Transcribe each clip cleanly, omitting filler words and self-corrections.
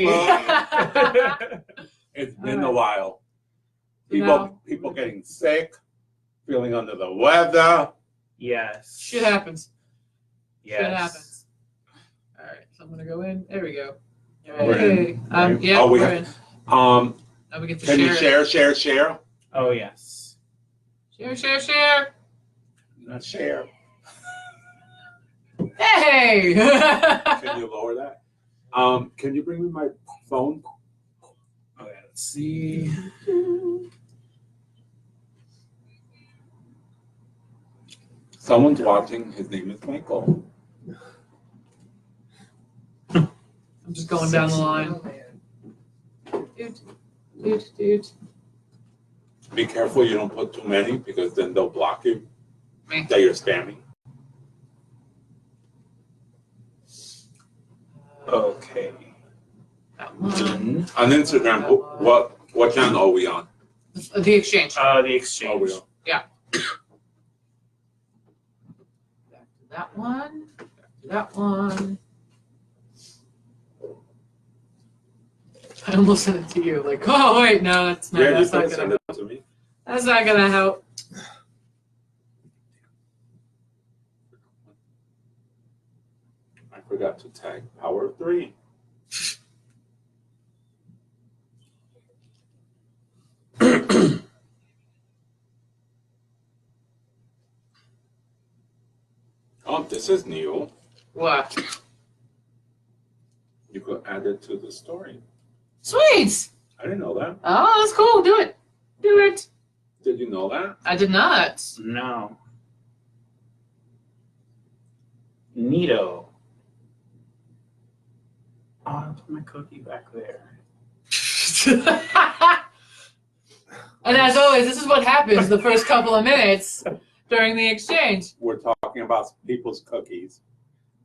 Facebook. It's been a while. People getting sick, feeling under the weather. Yes. Shit happens. Yes. Shit happens. All right, so I'm gonna go in. There we go. We're in. Yeah, Oh, we we're have- in. Can Now we get to you share? Oh, yes. Share. Not share. Hey! Can you lower that? Can you bring me my phone? Okay, let's see. Someone's watching. His name is Michael. I'm just going down the line. Dude. Be careful you don't put too many because then they'll block you. Me. That you're spamming. Okay. That one. On Instagram, what channel are we on? The exchange. The exchange. Oh, we are. Yeah. Back to that one. Back to that one. I almost sent it to you. Like, oh wait, no, that's not. Yeah, That's you not can send gonna. it to me. That's not gonna help. I forgot to tag Power of 3. Oh, this is new. What? You could add it to the story. Sweet. I didn't know that. Oh, that's cool. Do it. Do it. Did you know that? I did not. No. Neato. Oh, I put my cookie back there. And as always, this is what happens the first couple of minutes during the exchange. We're talking about people's cookies.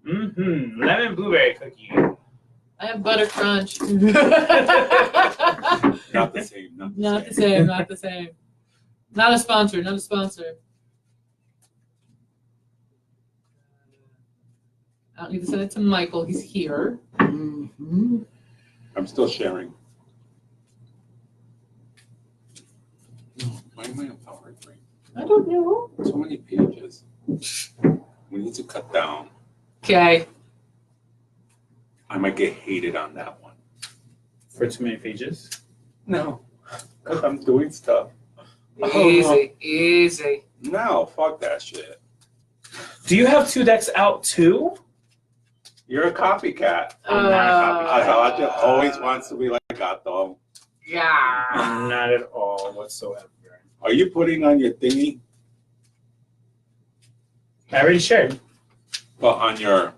Mm-hmm. Lemon blueberry cookie. I have butter crunch. Not the same. Not the same. Not the same. Not a sponsor. Not a sponsor. I don't need to send it to Michael. He's here. Mm-hmm. I'm still sharing. Why am I on Power 3? I don't know. So many pages. We need to cut down. Okay. I might get hated on that one. For too many pages? No, because I'm doing stuff. Easy. No, fuck that shit. Do you have 2 decks out too? You're a copycat. I'm not a copycat. Azabache always wants to be like Gato. Yeah. Not at all whatsoever. Are you putting on your thingy? I already shared. Well, on your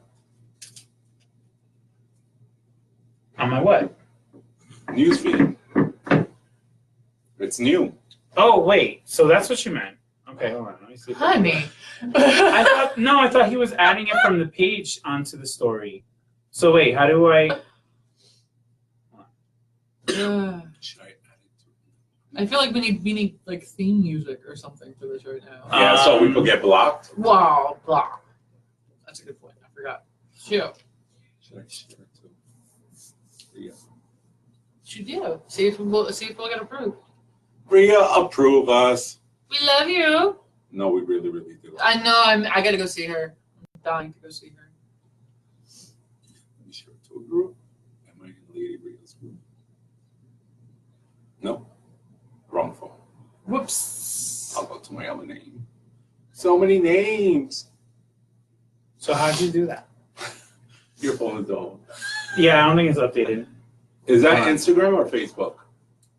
On my what? newsfeed. It's new. Oh, wait. So that's what you meant. Okay, hold on. Let me see. Honey. I thought he was adding it from the page onto the story. So wait, how do I? Should I add it to? I feel like we need like theme music or something for this right now. Yeah, so we could get blocked. Wow, blah. That's a good point. I forgot. Shoot. Should I share it too? Rhea. You do. See if we'll get approved. Rhea, approve us. We love you. No, we really, really do. I know. I gotta go see her. I'm dying to go see her. Let me share it to a group. Am I in Lady Rhea's group? No. Wrong phone. Whoops. I'll go to my other name. So many names. So how'd you do that? Your phone is old. Yeah, I don't think it's updated. Is that Instagram or Facebook?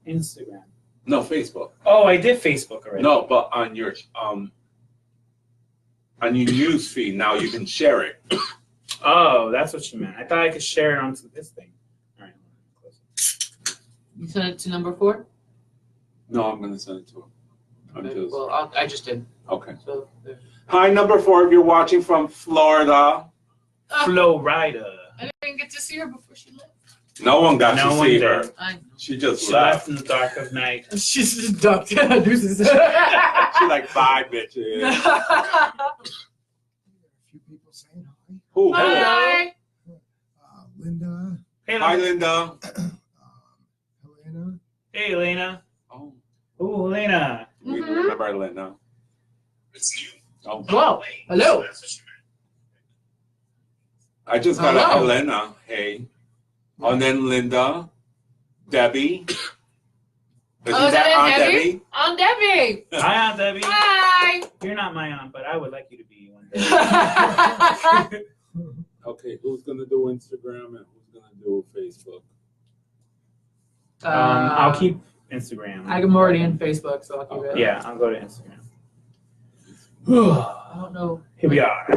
Instagram. No, Facebook. Oh, I did Facebook already. No, but on your news feed now you can share it. Oh, that's what you meant. I thought I could share it onto this thing. All right, close it. You sent it to number 4? No, I'm gonna send it to him. Okay, well, I just did. Okay. So there. Hi, number 4. If you're watching from Florida, Flow Rider. I didn't get to see her before she left. no one got No to one see did. her. I know. She just She left. left in the dark of night. She's just ducked. Deuces. She like, bye, bitches. A few people saying hi. Who? Hi. Linda, Hey, Hi, Linda. Linda. Helena. Hey, Elena. Oh, Ooh, Elena. we Mhm. remember Linda. Oh, Whoa. Hello. I just got a Hello. Helena. Hey. And then Linda. Debbie. Oh, is that Aunt Aunt Debbie? Debbie? Aunt Debbie. Hi, Aunt Debbie. Hi. You're not my aunt, but I would like you to be one day. Okay, who's going to do Instagram and who's going to do Facebook? I'll keep Instagram. I'm already in Facebook, so I'll keep it. Yeah, I'll go to Instagram. I don't know. Here we are.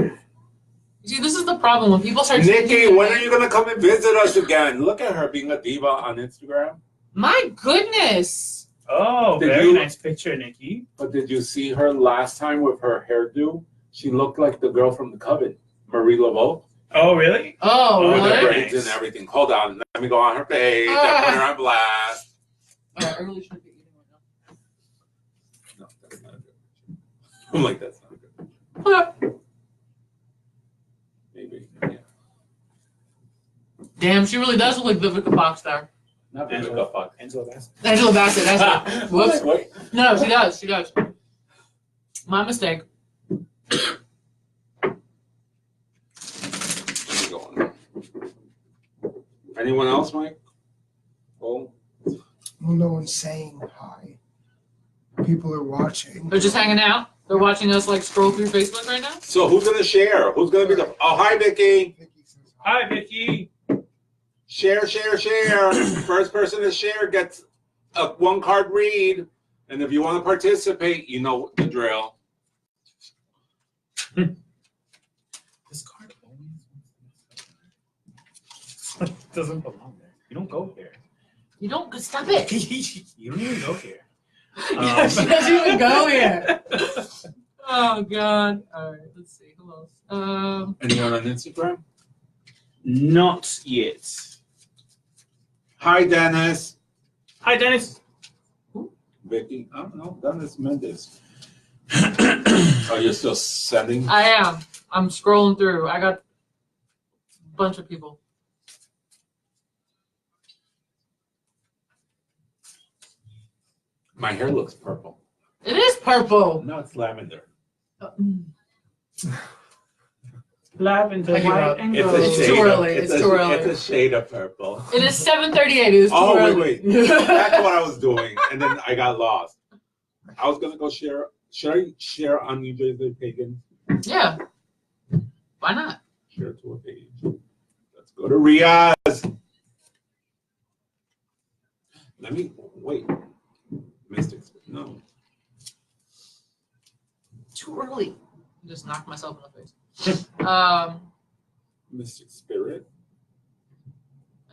See, this is the problem when people start. Nikki, when are you going to come and visit us again? Look at her being a diva on Instagram. My goodness. Oh, Did very you- nice picture, Nikki. But did you see her last time with her hairdo? She looked like the girl from The Coven, Marie Laveau. Oh, really? Oh, Oh, With the really? really? braids and everything. Hold on, let me go on her page and put her on blast. Alright, I really shouldn't be eating right No, that's not good. I'm like, that's not good. now. Maybe, yeah. Damn, she really does look like Vivica Fox there. Not Angela. Vivica Fox. Angela Bassett. Angela Bassett, that's it. Whoops. Wait. No, she does. She does. My mistake. Keep going. Anyone else, Mike? Oh, Well, no one's saying hi. People are watching. They're just hanging out. They're watching us like scroll through Facebook right now. so who's gonna share? Who's gonna be the? Oh, hi, Vicky. Vicky says hi. Hi, Vicky. Share. First person to share gets a 1-card read. And if you want to participate, you know the drill. This card always doesn't belong there. You don't go here. You don't stop it. You don't even go here. Yeah, she doesn't even go here. Oh god. All right. Let's see who else. Anyone on Instagram? Not yet. Hi, Dennis. Hi, Dennis. Vicky. I don't know. Dennis Mendes. Oh, you're still sending? I am. I'm scrolling through. I got a bunch of people. My hair looks purple. It is purple. No, it's lavender. Lavender, I give white, up. and It's gold. a It's shade too of- early. It's It's a- too early. It's a shade of purple. It is 7:38. It is too Oh, early. wait. That's what I was doing, and then I got lost. I was gonna go share. Should I share on New Jersey Pagan? Yeah. Why not? Share to a page. Let's go to Riaz. Let me wait. Mystics. No. Too early. Just knocked myself in the face. Mystic Spirit.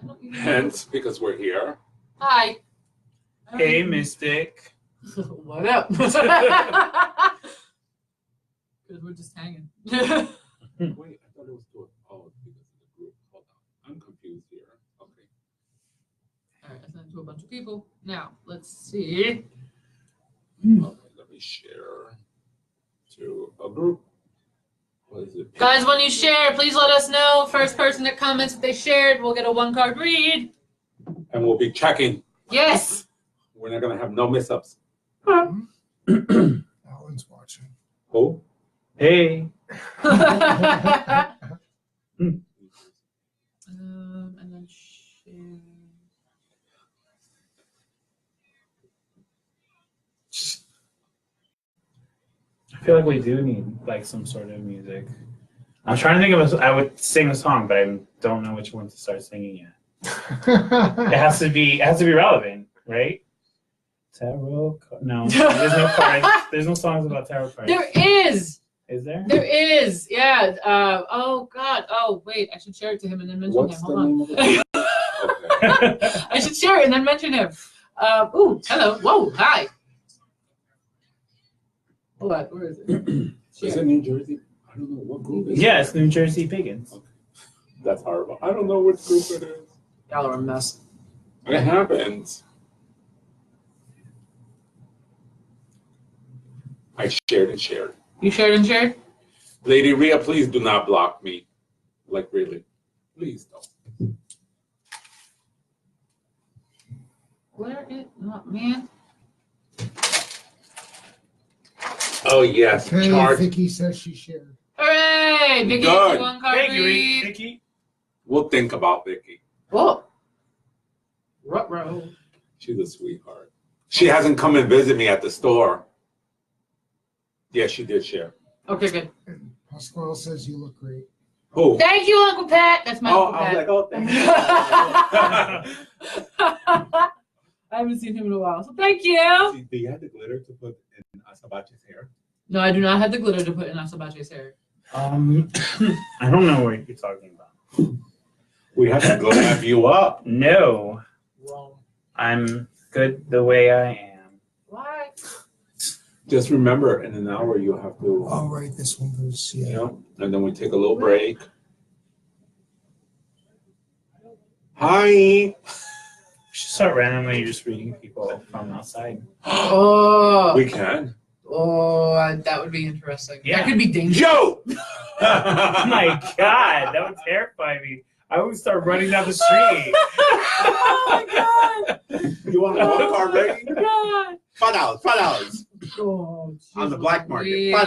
I don't even know. Hence, because we're here. Hi. Hey, Mystic. What up? Because we're just hanging. Wait, I thought it was to oh, because of the group. Hold on. I'm confused here. Okay. Alright, I sent it to a bunch of people. Now, let's see. Okay, let me share to a group. What is it? Guys, when you share, please let us know. First person that comments that they shared will get a 1-card read. And we'll be checking. Yes. We're not gonna have no mess-ups. Alan's watching. Who? Hey. And then share. I feel like we do need like some sort of music. I'm trying to think of I would sing a song, but I don't know which one to start singing yet. It has to be relevant, right? Tarot no. There's no cards. There's no songs about tarot cards. There is. Is there? There is. Yeah. Oh God. Oh wait. I should share it to him and then mention What's him. the Hold name on. of the group? Okay. I should share it and then mention him. Ooh. Hello. Whoa. Hi. Hold on. Where is it? Is Share. it New Jersey? I don't know what group is it. Yeah, it's New Jersey Pagans. That's horrible. I don't know which group it is. Y'all are a mess. It happens. I shared and shared. You shared and shared. Lady Rhea, please do not block me. Like, really. Please don't. Where it? Oh, man. Oh yes, Okay, chart. Vicky says she shared. Hooray! Vicky Good. gets a one card Thank you, read. Vicky. We'll think about Vicky. Whoa. Ruh-roh. She's a sweetheart. She hasn't come and visit me at the store. Yeah, she did share. Okay, good. And Pasquale says you look great. Who? Thank you, Uncle Pat. That's my Oh, Uncle I was Pat. like, oh, thank you. I haven't seen him in a while, so thank you. Do you have the glitter to put in Azabache's hair? No, I do not have the glitter to put in Azabache's hair. I don't know what you're talking about. We have to go have you up. No, Wrong. I'm good the way I am. Why? Just remember, in an hour you have to, Oh, right, this one goes, you yeah. know, and then we take a little break. Hi. We should start randomly just reading people from outside. Oh. We can. Oh, that would be interesting. Yeah. That could be dangerous. Yo! Oh my god, that would terrify me. I would start running down the street. Oh my god! You want a one card rating? Oh $5. $5. Oh, On the black market, jeez. $5. All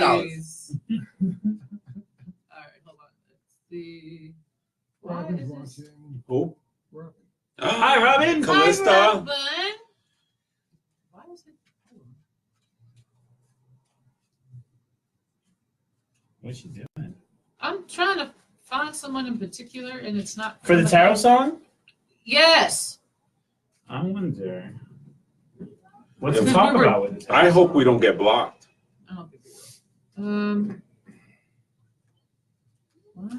right, hold on. Let's see. Why Robin's is this? watching. Who? Robin. Hi, Robin. Hi, Callista. Robin. Why is it? What's she doing? I'm trying to find someone in particular, and it's not For the tarot song? Yes. I wonder. What's Yeah, to talk about with the tarot? I hope we don't get blocked. I don't think we will. What?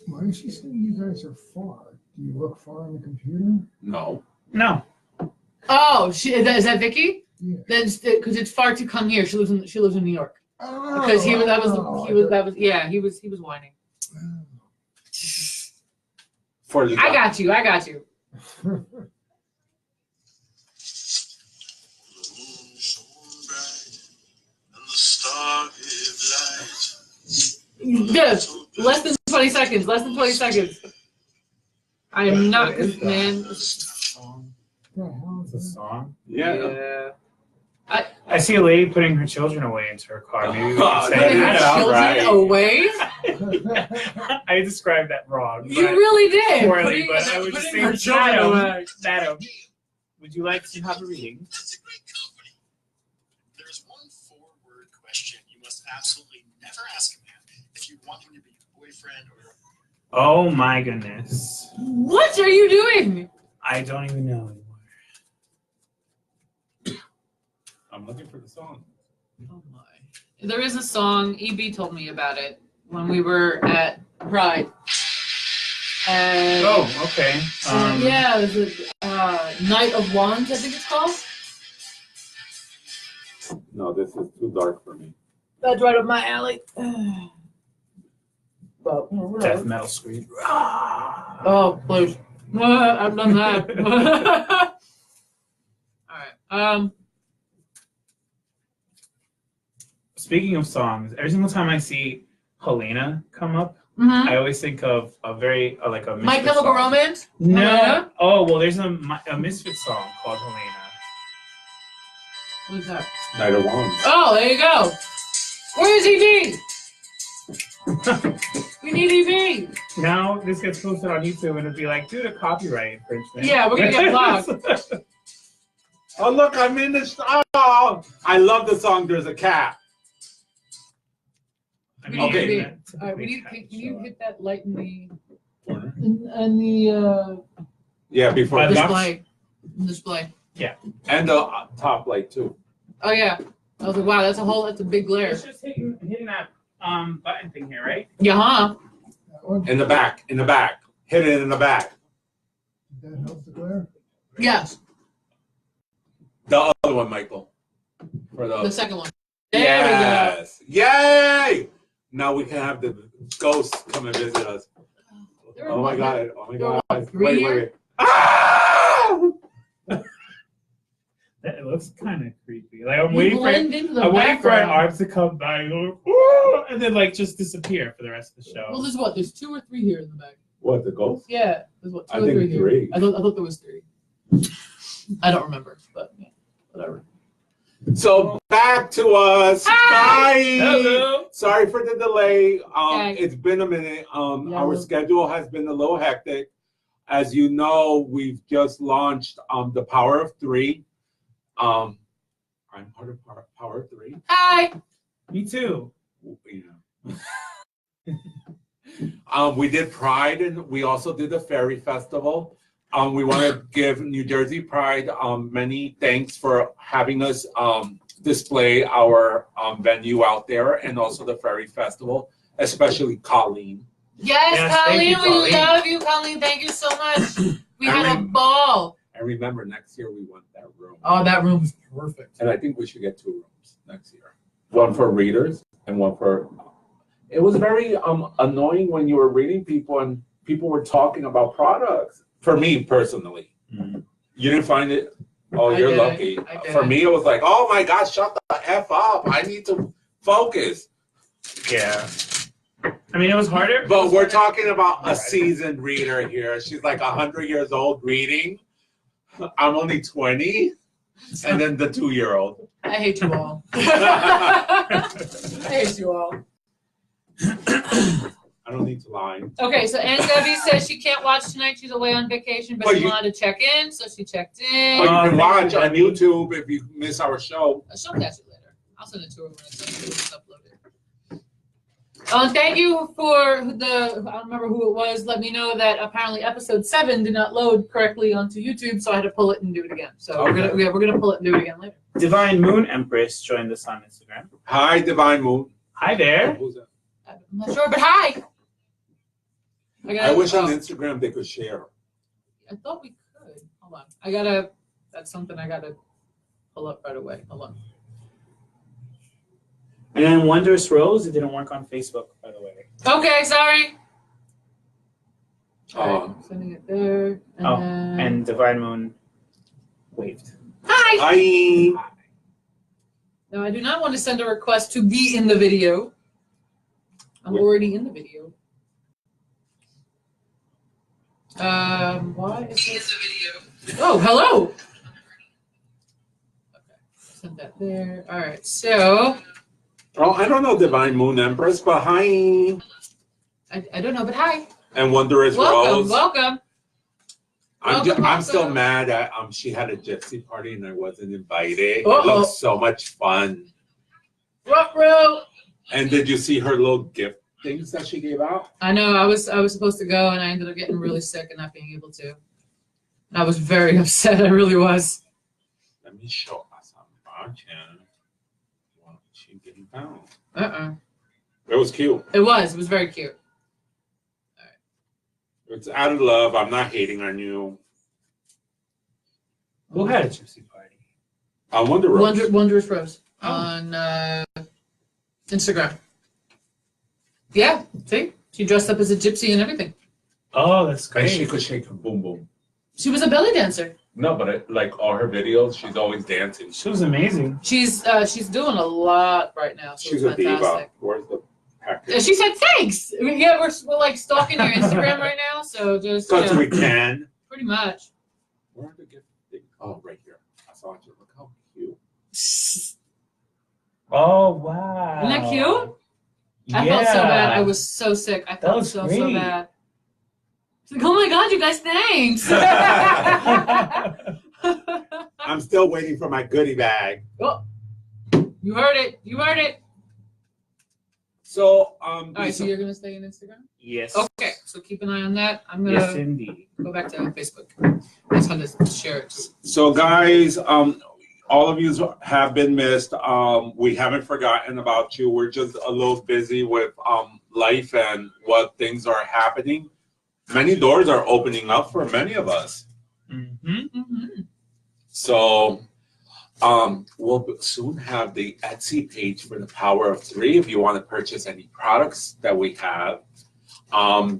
Why is she saying you guys are far? Do you look far on the computer? No. No. Oh, is that Vicky? Yeah. That's because it's far to come here. She lives in New York. Oh, Because he was whining. Oh. For the I got you. Good. Less than 20 seconds. I am not, man. Song. The hell It's is a that? song. Yeah. I see a lady putting her children away into her car. Maybe we Oh, can that say Putting her is that. children right. away? I described that wrong. You but really did. poorly, but I would just Putting her say, children away. Madam, would you like to have a reading? That's a great company. There's one 4-word question you must absolutely never ask a man if you want him to be your boyfriend or your. Oh my goodness. What are you doing? I don't even know anymore. I'm looking for the song. Oh my. There is a song, EB told me about it when we were at Pride. And Oh, okay. yeah, it was Night of Wands, I think it's called. No, this is too dark for me. That's right up my alley. But, whatever. Death metal scream. Oh, please. I've done that. All right. Speaking of songs, every single time I see Helena come up, Mhm. I always think of a very like a My Misfit Chemical song. Romance? No. Helena? Oh well, there's a Misfit song called Helena. What's that? Night of Wands. Oh, there you go. Where's EB? We need EB. Now this gets posted on YouTube and it'd be like, dude, a copyright infringement. Yeah, we're gonna get blocked. Oh, look, I'm in this. Oh, I love the song There's a Cat. I mean, Okay. that's a All right, big can you hit that light in the Corner. Yeah, before By the that. box? display? And the top light, too. Oh yeah. I was like, wow, that's a big glare. It's just hitting that button thing here, right? Yeah, huh? That one? In the back. Hit it in the back. Did that help the glare? Yes. The other one, Michael. For The the. second one. There Yes. Yay! Now we can have the ghosts come and visit us. we go. Oh my God. Oh my there were God. three Wait. Ah! It looks kind of creepy. Like I'm You waiting blend into the for an background. arm to come by and go, "Woo!" and then like just disappear for the rest of the show. Well, there's what? There's 2 or 3 here in the back. What, the ghost? Yeah. There's what? 2 I or think 3 here. three. I thought there was 3. I don't remember, but yeah, whatever. So back to us. Hi. Hello. Sorry for the delay. Okay. It's been a minute. Yeah. Our schedule has been a little hectic. As you know, we've just launched the Power of Three. I'm part of Power of Three. Hi. Me too. Yeah. We did Pride, and we also did the Fairy Festival. We want to give New Jersey Pride many thanks for having us display our venue out there, and also the Fairy Festival, especially Colleen. Yes, Thank you, Colleen, we Colleen. love you, Colleen. Thank you so much. We had a ball. And remember, next year we want that room. Oh, that room's perfect. And I think we should get 2 rooms next year. One for readers and one for... It was very annoying when you were reading people and people were talking about products. For me, personally. Mm-hmm. You didn't find it? Oh, I you're did. lucky. I did. For me, it was like, oh my gosh, shut the F up. I need to focus. Yeah. I mean, it was harder. But we're talking about a seasoned reader here. She's like 100 years old reading. I'm only 20. And then the 2-year-old. I hate you all. I hate you all. I don't need to lie. Okay, so Aunt Debbie says she can't watch tonight. She's away on vacation, but Well, she you- wanted to check in, so she checked in. But you can thank watch you, on Debbie. YouTube if you miss our show. She'll catch it later. I'll send it to her when it's uploaded. Thank you for the, I don't remember who it was, let me know that apparently episode 7 did not load correctly onto YouTube, so I had to pull it and do it again. So Okay. we're gonna pull it and do it again later. Divine Moon Empress joined us on Instagram. Hi, Divine Moon. Hi there. Who's that? I'm not sure, but hi! I wish on Instagram they could share. I thought we could. Hold on. That's something I gotta pull up right away. Hold on. And then Wondrous Rose, it didn't work on Facebook, by the way. Okay, sorry. Oh. Alright, sending it there. And Oh, then... and Divine Moon waved. Hi! Hi. No, I do not want to send a request to be in the video. I'm already in the video. Why is this? Oh, hello! Okay, send that there. Alright, so... Oh, I don't know Divine Moon Empress, but hi. I don't know, but hi. And Wondrous Welcome, Rose. welcome. I'm still welcome. mad at she had a gypsy party and I wasn't invited. Uh-oh. It looked so much fun. Ruh-roh. And did you see her little gift things that she gave out? I know, I was supposed to go and I ended up getting really sick and not being able to. I was very upset, I really was. Let me show Azabache and what she gave out. It was cute. It was very cute. It's out of love. I'm not hating on you. Who had a gypsy party? I wonder. Wondrous Rose Oh. on Instagram. Yeah, see? She dressed up as a gypsy and everything. Oh, that's And great. she could shake her boom boom. She was a belly dancer. No, but like all her videos, she's always dancing. She was amazing. She's doing a lot right now. So She's it's a diva. fantastic. Where's the Yeah, package? she said thanks. I mean, yeah, we're like stalking your Instagram right now, so just Because we can. pretty much. Where are the gift things? Oh, right here. I saw it. Look how cute. Oh, wow. Isn't that cute? I felt so bad. I was so sick. I felt was so great. bad. It's like, oh my god, you guys, thanks. I'm still waiting for my goodie bag. Oh, you heard it. You heard it. So, All right, so you're gonna stay in Instagram? Yes. Okay, so keep an eye on that. I'm gonna Yes, indeed. go back to Facebook. I just had to share it. So guys, all of you have been missed. We haven't forgotten about you. We're just a little busy with life and what things are happening. Many doors are opening up for many of us. Mm-hmm. So we'll soon have the Etsy page for the Power of Three if you want to purchase any products that we have.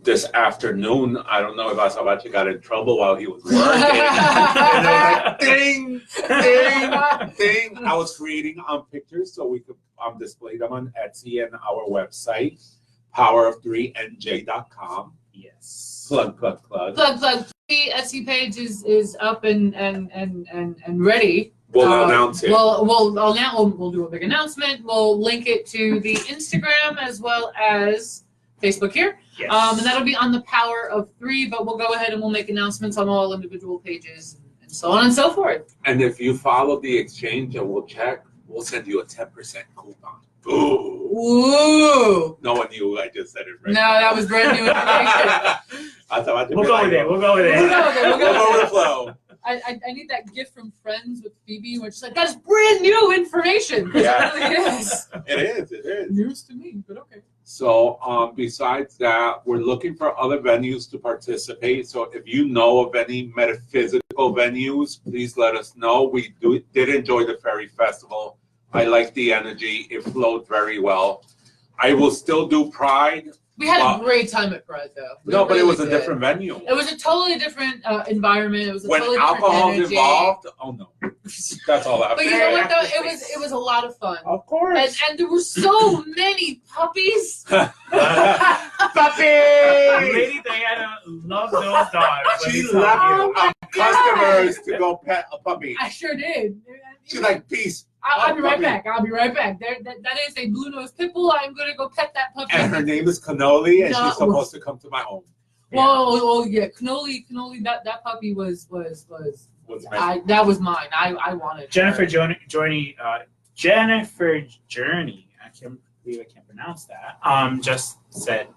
This afternoon, I don't know if Azabache got in trouble while he was working. And it was like, ding, ding, ding. I was creating pictures so we could display them on Etsy and our website, powerof3nj.com. Yes. Plug, plug, plug. Plug, plug, Etsy page is up and ready, We'll announce it. we'll do a big announcement. We'll link it to the Instagram as well as Facebook here. Yes. And that'll be on the Power of 3, but we'll go ahead and we'll make announcements on all individual pages and so on and so forth. And if you follow the exchange and we'll check, we'll send you a 10% coupon. Ooh. Ooh. No one knew I just said it right. No, that was brand new information. I thought We'll go with it. We'll go with it. We'll go with the flow. I need that gift from Friends with Phoebe, where she's like, that's brand new information. Yeah. It really is. It is. News to me, but okay. So besides that, we're looking for other venues to participate. So if you know of any metaphysical venues, please let us know. We did enjoy the Fairy Festival. I like the energy. It flowed very well. I will still do Pride. We had a great time at Pride, though. No, but it was a different venue. It was a totally different environment. It was a When totally different alcohol's energy. involved, oh no. That's all I But you know what, though? It was a lot of fun. Of course. And there were so many puppies. Puppy! Lady Diana loves those dogs. She left customers to go pet a puppy. I sure did. She's like, peace. I'll be right back. I'll be right back. That is a blue-nosed pit bull. I'm going to go pet that puppy. And her name is Cannoli, and No. she's supposed to come to my home. Well, yeah, Cannoli, that puppy was that was mine. I wanted Jennifer her. Jennifer Journey. I can't believe I can't pronounce that. Just said.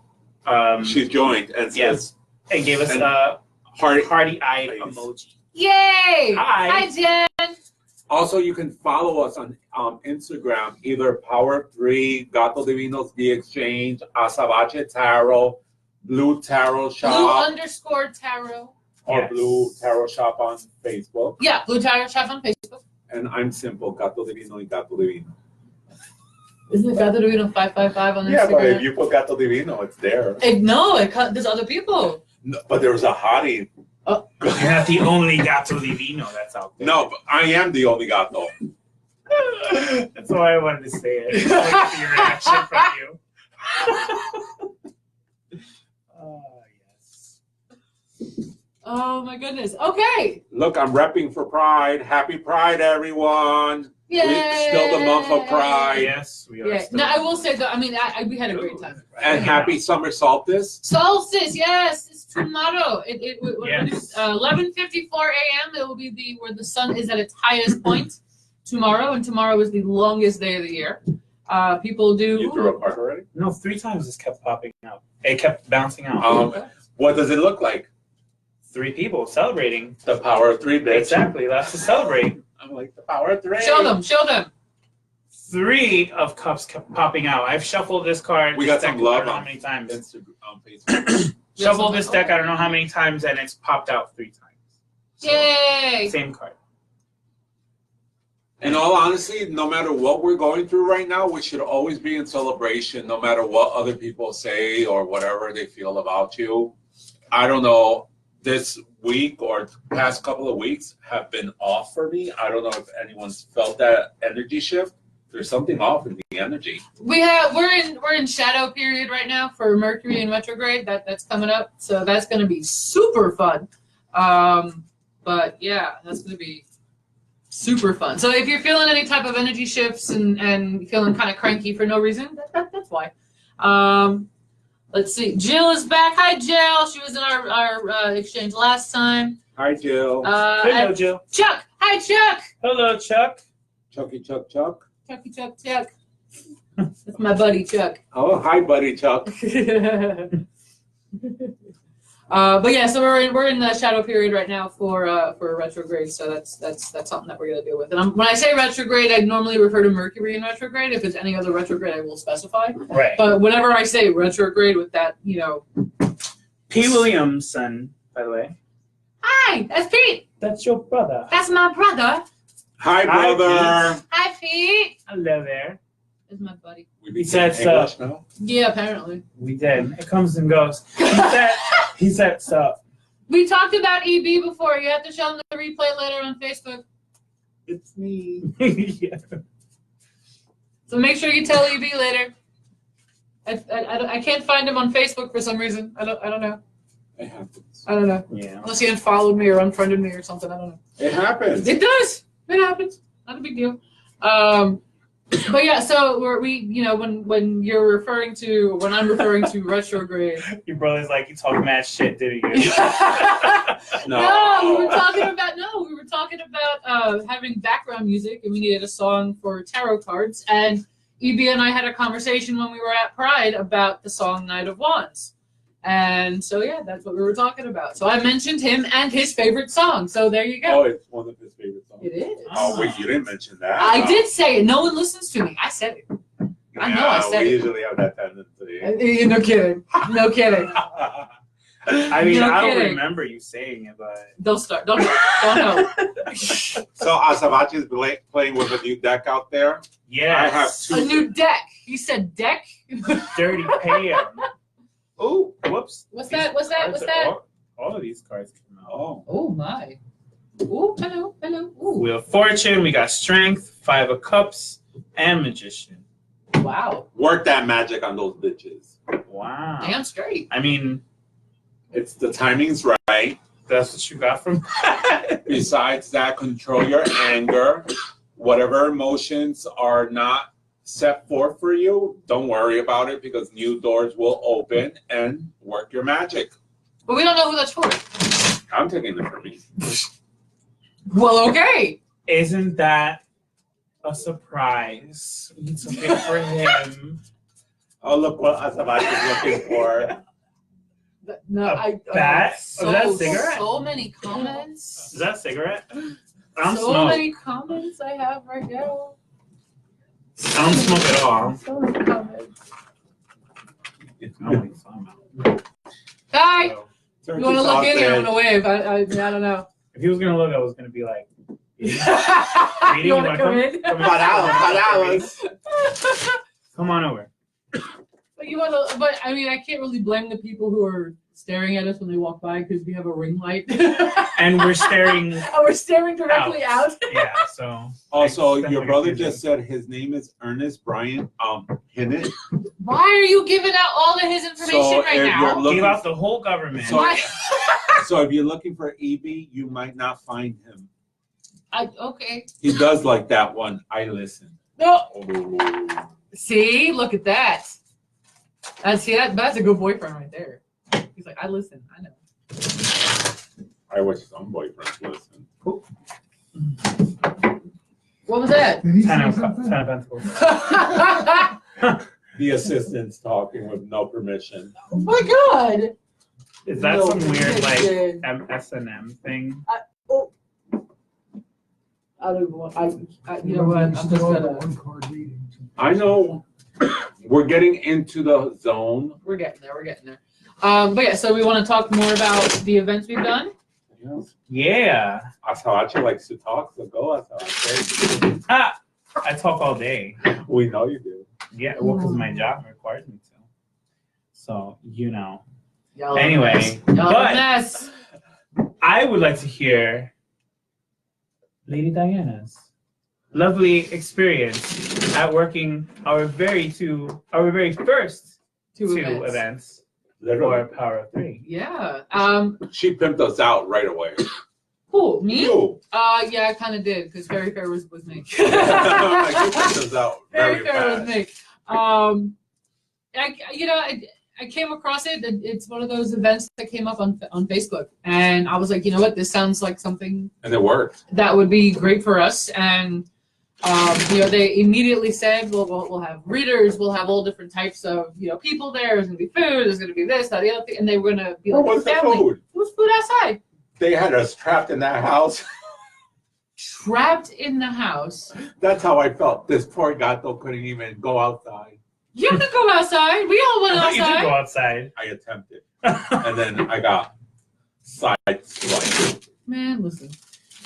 She's joined and Yes. says, And gave us and a heart. hearty-eyed Please. Yay! emoji. Hi, Jen. Also, you can follow us on Instagram, either Power 3, Gato Divino's The Exchange, Azabache Tarot, Blue Tarot Shop, Blue_tarot. or Yes. Blue Tarot Shop on Facebook. Yeah, Blue Tarot Shop on Facebook. And I'm simple, Gato Divino y Gato Divino. Isn't it Gato Divino 555 on Instagram? Yeah, but if you put Gato Divino, it's there. There's other people. No, but there's a hottie. You're not the only Gato Divino that's out there. No, but I am the only Gato. That's why I wanted to say it. Just waiting for your reaction from you. Oh, yes. Oh my goodness. Okay. Look, I'm repping for Pride. Happy Pride, everyone. Yay. It's still the month of Pride. Yes, we are. Yeah. still- No, I will say though. I mean, we had a great time. And happy summer solstice. Solstice, yes, it's tomorrow. Yes. 11:54 a.m. It will be where the sun is at its highest point tomorrow, and tomorrow is the longest day of the year. People do. You threw a park already? No, 3 times this kept popping out. It kept bouncing out. What does it look like? 3 people celebrating. The power of 3, bitch. Exactly, that's to celebrate. I'm like, the power of 3. Show them. 3 of cups kept popping out. I've shuffled this card. We got this some deck, love I don't know on how many times. Instagram, Facebook. Shuffled this deck, I don't know how many times, and it's popped out 3 times. So, Yay! same card. In all honesty, no matter what we're going through right now, we should always be in celebration, no matter what other people say or whatever they feel about you. I don't know, this week or past couple of weeks have been off for me. I don't know if anyone's felt that energy shift. There's something off in the energy. We're in shadow period right now for Mercury in retrograde. That's coming up, so that's going to be super fun. But yeah, that's going to be super fun. So if you're feeling any type of energy shifts and feeling kind of cranky for no reason, that's why. Let's see. Jill is back. Hi, Jill. She was in our exchange last time. Hi, Jill. Hello, Jill. Chuck. Hi, Chuck. Hello, Chuck. Chucky Chuck Chuck. Chucky Chuck Chuck. That's my buddy Chuck. Oh, hi, buddy Chuck. But yeah, so we're in the shadow period right now for retrograde. So that's something that we're gonna deal with. And when I say retrograde, I normally refer to Mercury in retrograde. If it's any other retrograde, I will specify. Right. But whenever I say retrograde with that, P. Williamson, by the way. Hi, that's Pete. That's your brother. That's my brother. Hi, Hi, brother. Hi, Pete. Hello there. That's my buddy. We be said English now? Yeah, apparently. We did. It comes and goes. He said so. We talked about EB before. You have to show them the replay later on Facebook. It's me. Yeah. So make sure you tell EB later. I can't find him on Facebook for some reason. I don't know. It happens. I don't know. Yeah. Unless he unfollowed me or unfriended me or something. I don't know. It happens. It does. It happens. Not a big deal. But yeah, so when you're referring to when I'm referring to retrograde. Your brother's like, you talk mad shit, didn't you? No, we were talking about having background music, and we needed a song for tarot cards. And EB and I had a conversation when we were at Pride about the song Knight of Wands. And so yeah, that's what we were talking about. So I mentioned him and his favorite song. So there you go. Oh, it's one of his favorite songs. It is. Oh wait, you didn't mention that. I did say it. No one listens to me. I said it. I know I said we it. usually have that tendency. No kidding. No kidding. I mean, No I don't kidding. remember you saying it, but Don't start. Don't know. So Azabache is playing with a new deck out there. yeah, I have A two. new deck. You said deck? Dirty Pam. Oh, whoops. What's These that? What's that? cards What's are- that? All of these cards came out. Oh, Oh my. Oh, hello, hello. Ooh. Wheel of Fortune, we got Strength, Five of Cups, and Magician. Wow. work that magic on those bitches. Wow. Damn straight. I mean, It's the timing's right. that's what you got from Besides that, control your anger. Whatever emotions are not set forth for you, don't worry about it because new doors will open and work your magic. But we don't know who that's for. I'm taking it for me. Well, okay. Isn't that a surprise? We need something for him. Oh, look what Azabache is looking for. No, A bat? So, Was that a cigarette? So many comments. Is that a cigarette? I don't So smoke. many comments I have right now. I don't smoke at all. So many comments. I don't smoke. Hi. So, You want to look in here? I'm gonna wave. I don't know. if he was gonna look, I was gonna be like, You want to come in? Come on over. But you want to? But I mean, I can't really blame the people who are staring at us when they walk by because we have a ring light. And we're staring. Oh, we're staring directly out. Yeah. So. Also, That's your like brother a just said his name is Ernest Bryant Hinnett. Why are you giving out all of his information So right if now? you're looking- Gave out the whole government. So- Why? So if you're looking for EB, you might not find him. Okay. He does like that one. I listen. No. Oh. See, look at that. That's a good boyfriend right there. He's like, I listen. I know. I wish some boyfriends listen. What was that? Did he say Ten of something? Pentacles. Oh The assistant's talking with no permission. my god. Is that No, some weird like shit. S&M thing? I don't even want. You know what? I'm just Still gonna. one card reading. I know we're getting into the zone. We're getting there. We're getting there. But yeah, so we want to talk more about the events we've done. Yeah. Azabache likes to talk, so go Azabache. Ah, I talk all day. We know you do. Yeah, well, because my job requires me to. So, you know. Y'all are a Anyway, mess. Y'all are a but mess. I would like to hear Lady Diana's lovely experience at working our very first Two two events. events for Literally. Power of Three. Yeah. She pimped us out right away. Who? Me? You. Yeah, I kind of did because Very Fair was me. Like, you pimped us out Very very Fair was fast. me. I came across it. It's one of those events that came up on Facebook, and I was like, you know what, this sounds like something And it worked. that would be great for us. And they immediately said, well, we'll have readers, we'll have all different types of people there. There's gonna be food. There's gonna be this, that, the other thing, and they were gonna be What like was the family. food? It was food outside, They had us trapped in that house. trapped in the house. That's how I felt. This poor Gato couldn't even go outside. You could go outside. We all went I thought you did go outside. outside. I attempted. And then I got sideswiped. Man, listen.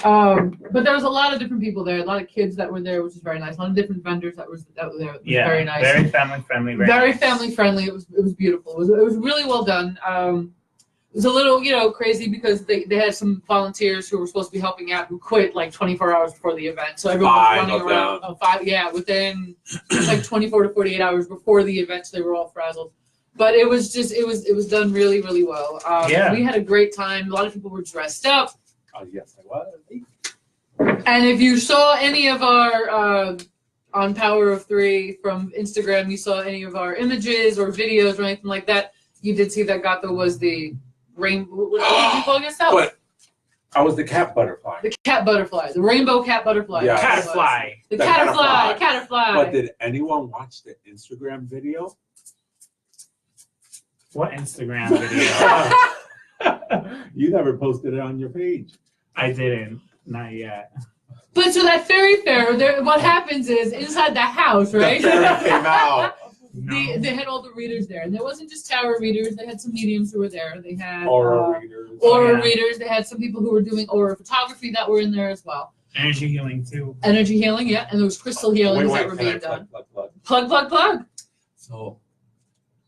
But there was a lot of different people there. A lot of kids that were there, which is very nice. A lot of different vendors that were there. It was Yeah, very nice. very family friendly. Very nice. family friendly. It was beautiful. It was really well done. It was a little like because they had some volunteers who were supposed to be helping out who quit like 24 hours before the event. So everyone was Five running of around. Within like 24 to 48 hours before the event, so they were all frazzled. But it was done really, really well. Yeah. We had a great time. A lot of people were dressed up. Oh, yes, I was. And if you saw any of our on Power of Three from Instagram, you saw any of our images or videos or anything like that, you did see that Gato was the rainbow. What did you call yourself? But I was the cat butterfly. The cat butterfly, the rainbow cat butterfly. Yeah. Caterfly. The The caterfly. caterfly. Caterfly. But did anyone watch the Instagram video? What Instagram video? You never posted it on your page. I didn't. Not yet. But so that fairy fair, what happens is inside the house, right? The fairy came out. No. They had all the readers there, and there wasn't just tarot readers. They had some mediums who were there. They had Aura readers. aura Oh, yeah. readers. They had some people who were doing aura photography that were in there as well. Energy healing too. Energy healing, yeah, and there was crystal healings that were can I being done. plug? Plug. So,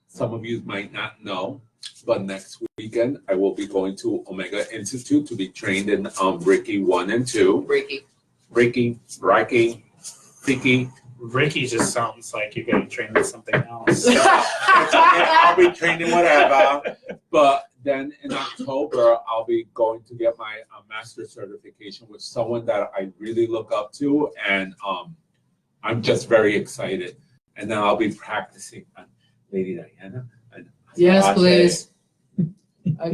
some of you might not know, but next weekend I will be going to Omega Institute to be trained in Reiki 1 and 2. Reiki. Reiki. Ricky just sounds like you're getting trained in something else. It's okay, I'll be trained in whatever. But then in October, I'll be going to get my master certification with someone that I really look up to, and I'm just very excited. And then I'll be practicing on Lady Diana. And Yes, Azabache. please. I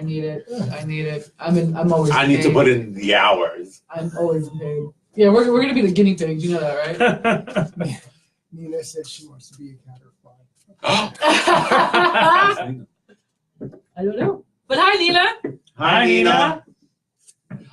need it. I need it. I'm always. I need to paid. put in the hours. I'm always paid. Yeah, we're gonna be the guinea pigs. You know that, right? Nina said she wants to be a caterpillar. I don't know. But hi, Nina. Hi, Nina.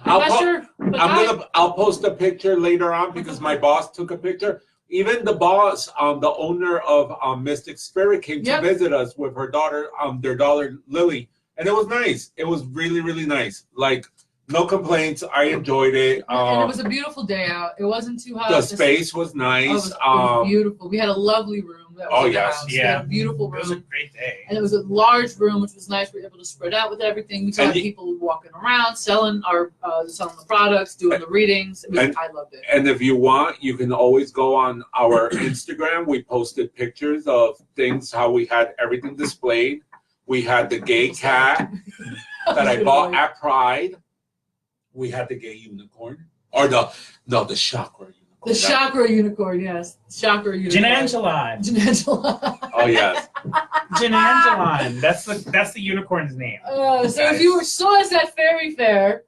I'll post a picture later on because my boss took a picture. Even the boss, the owner of Mystic Spirit, came to visit us with her daughter, their daughter Lily, and it was nice. It was really, really nice. Like, no complaints. I enjoyed it. And it was a beautiful day out. It wasn't too hot. The space was Oh, nice. it was beautiful. We had a lovely room. That was in the house. We had a beautiful It was a room. great day. And it was a large room, which was nice. We were able to spread out with everything. We saw people walking around, selling the products, doing the readings. I loved it. And if you want, you can always go on our Instagram. We posted pictures of things, how we had everything displayed. We had the gay cat that I bought at Pride. We had the gay unicorn. Or the chakra unicorn. The chakra unicorn, yes. Chakra unicorn. Janangelon. Oh, yes. Janangelon. That's the unicorn's name. So if you saw us at Fairy Fair,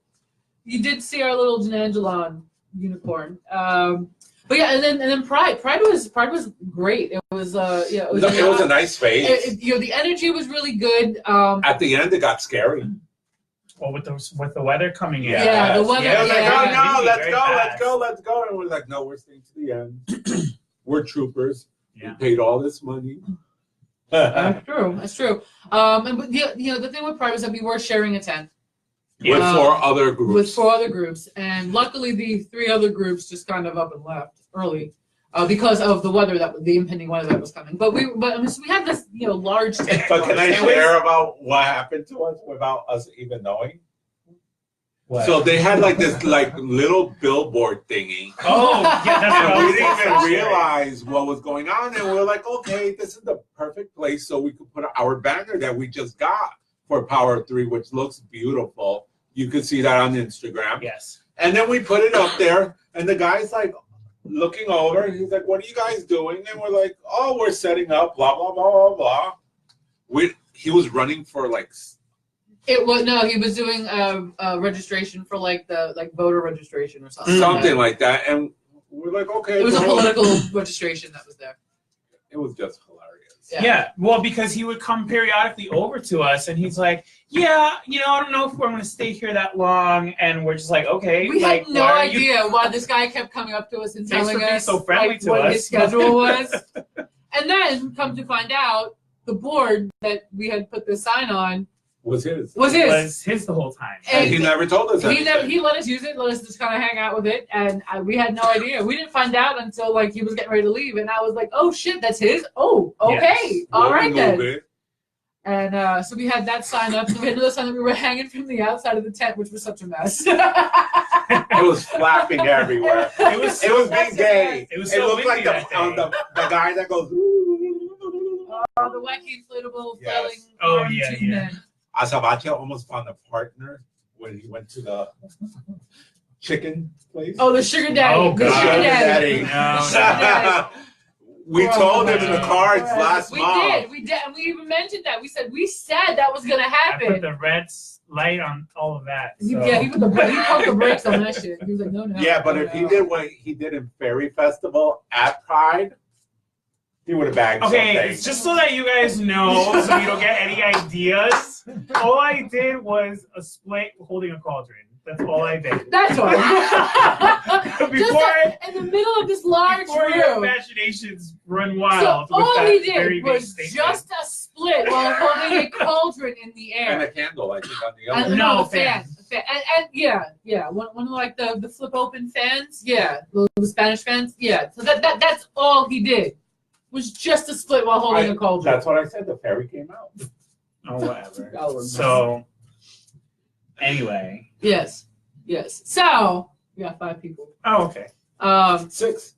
you did see our little Janangelon unicorn. But yeah, and then Pride was great. It was it was a nice space. The energy was really good. At the end, it got scary. Well, with the weather coming in. Yeah, the weather. Yeah, Yeah. let's go. And we're like, no, we're staying to the end. We're troopers. Yeah. We paid all this money. That's true. And the thing with Pride was that we were sharing a tent. With 4 other groups. With 4 other groups, and luckily the 3 other groups just kind of up and left early because of the weather the impending weather that was coming. But so we had this large tent. But can I share about what happened to us without us even knowing? What? So they had like this little billboard thingy. Oh, yeah, that's what I And was we didn't even saying. realize what was going on, and we were like, okay, this is the perfect place so we could put our banner that we just got for Power 3, which looks beautiful. You can see that on Instagram. Yes. And then we put it up there, and the guy's like looking over, and he's like, what are you guys doing? And we're like, oh, we're setting up, blah, blah, blah, blah, blah. He was running for He was doing registration for the voter registration or something. something like that. And we're like, okay. It was a political registration that was there. It was just hilarious. Yeah, well, because he would come periodically over to us, and he's like, "Yeah, I don't know if we're going to stay here that long," and we're just like, "Okay." We had no idea why this guy kept coming up to us and telling us so friendly to what us. his schedule was. And then, come to find out, the board that we had put the sign on Was his. Was his the whole time. And he never told us anything. He let us use it, let us just kind of hang out with it, and we had no idea. We didn't find out until he was getting ready to leave, and I was like, "Oh shit, that's his! Oh, okay, Yes. all right then." Bit. And so we had that sign up, and we had another sign that we were hanging from the outside of the tent, which was such a mess. It was flapping everywhere. It was being gay. It was It so looked like windy that day. the guy that goes. the wacky inflatable Yes. flailing Oh, arm yeah, tube yeah. man. Azabache almost found a partner when he went to the chicken place. Oh, the sugar daddy. Oh, the God. sugar daddy. No, The sugar daddy. We told him in the No. cards last we month. We did, and we even mentioned that. We said that was gonna I happen. put the red light on all of that. So. Yeah, he poked the brakes on that shit. He was like, no. Yeah, but no, if he no. did what he did in Fairy Festival at Pride, he would have bagged Okay, something. it's just so that you guys know, so you don't get any ideas. All I did was a split holding a cauldron. That's all I did. That's all. Before in the middle of this large Before your room. imaginations run So wild. with all that he very did big was statement. just a split while holding a cauldron in the And air. a candle, I think, on the And other. No, the fan. And yeah, one of like the flip open fans, yeah, the Spanish fans, yeah. So that's all he did was just a split while holding a cauldron. That's what I said. The fairy came out. Oh, whatever. Oh, So, anyway. Yes. So we got 5 people. Oh, okay. 6.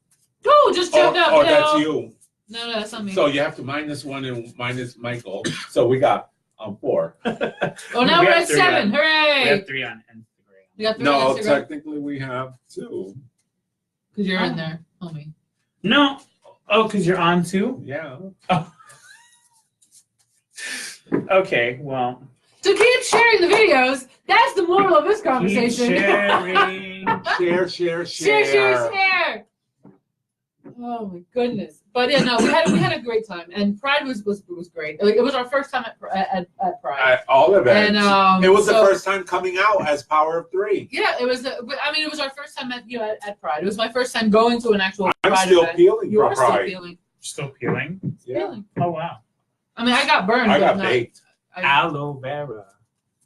Oh, just jumped up. Oh, no. that's you. No, that's not me. So you have to minus 1 and minus Michael. So we got 4. Oh, now We we're have at 3 7. on- Hooray! We have 3 on Instagram. We got 3 No, on Instagram. technically we have 2. Because you're in there, homie. No. Oh, because you're on too? Yeah. Okay, well. So keep sharing the videos. That's the moral of this conversation. Keep sharing. Share. Oh my goodness! But yeah, no, we had a great time, and Pride was great. Like, it was our first time at Pride, At all events. and it was so- the first time coming out as Power of 3. Yeah, it was. But I mean, it was our first time at Pride. It was my first time going to an actual I'm Pride still event. peeling You for are still Pride. peeling. Still peeling? Yeah. Peeling. Oh, wow. I mean, I got burned. I but got not- baked. Aloe vera.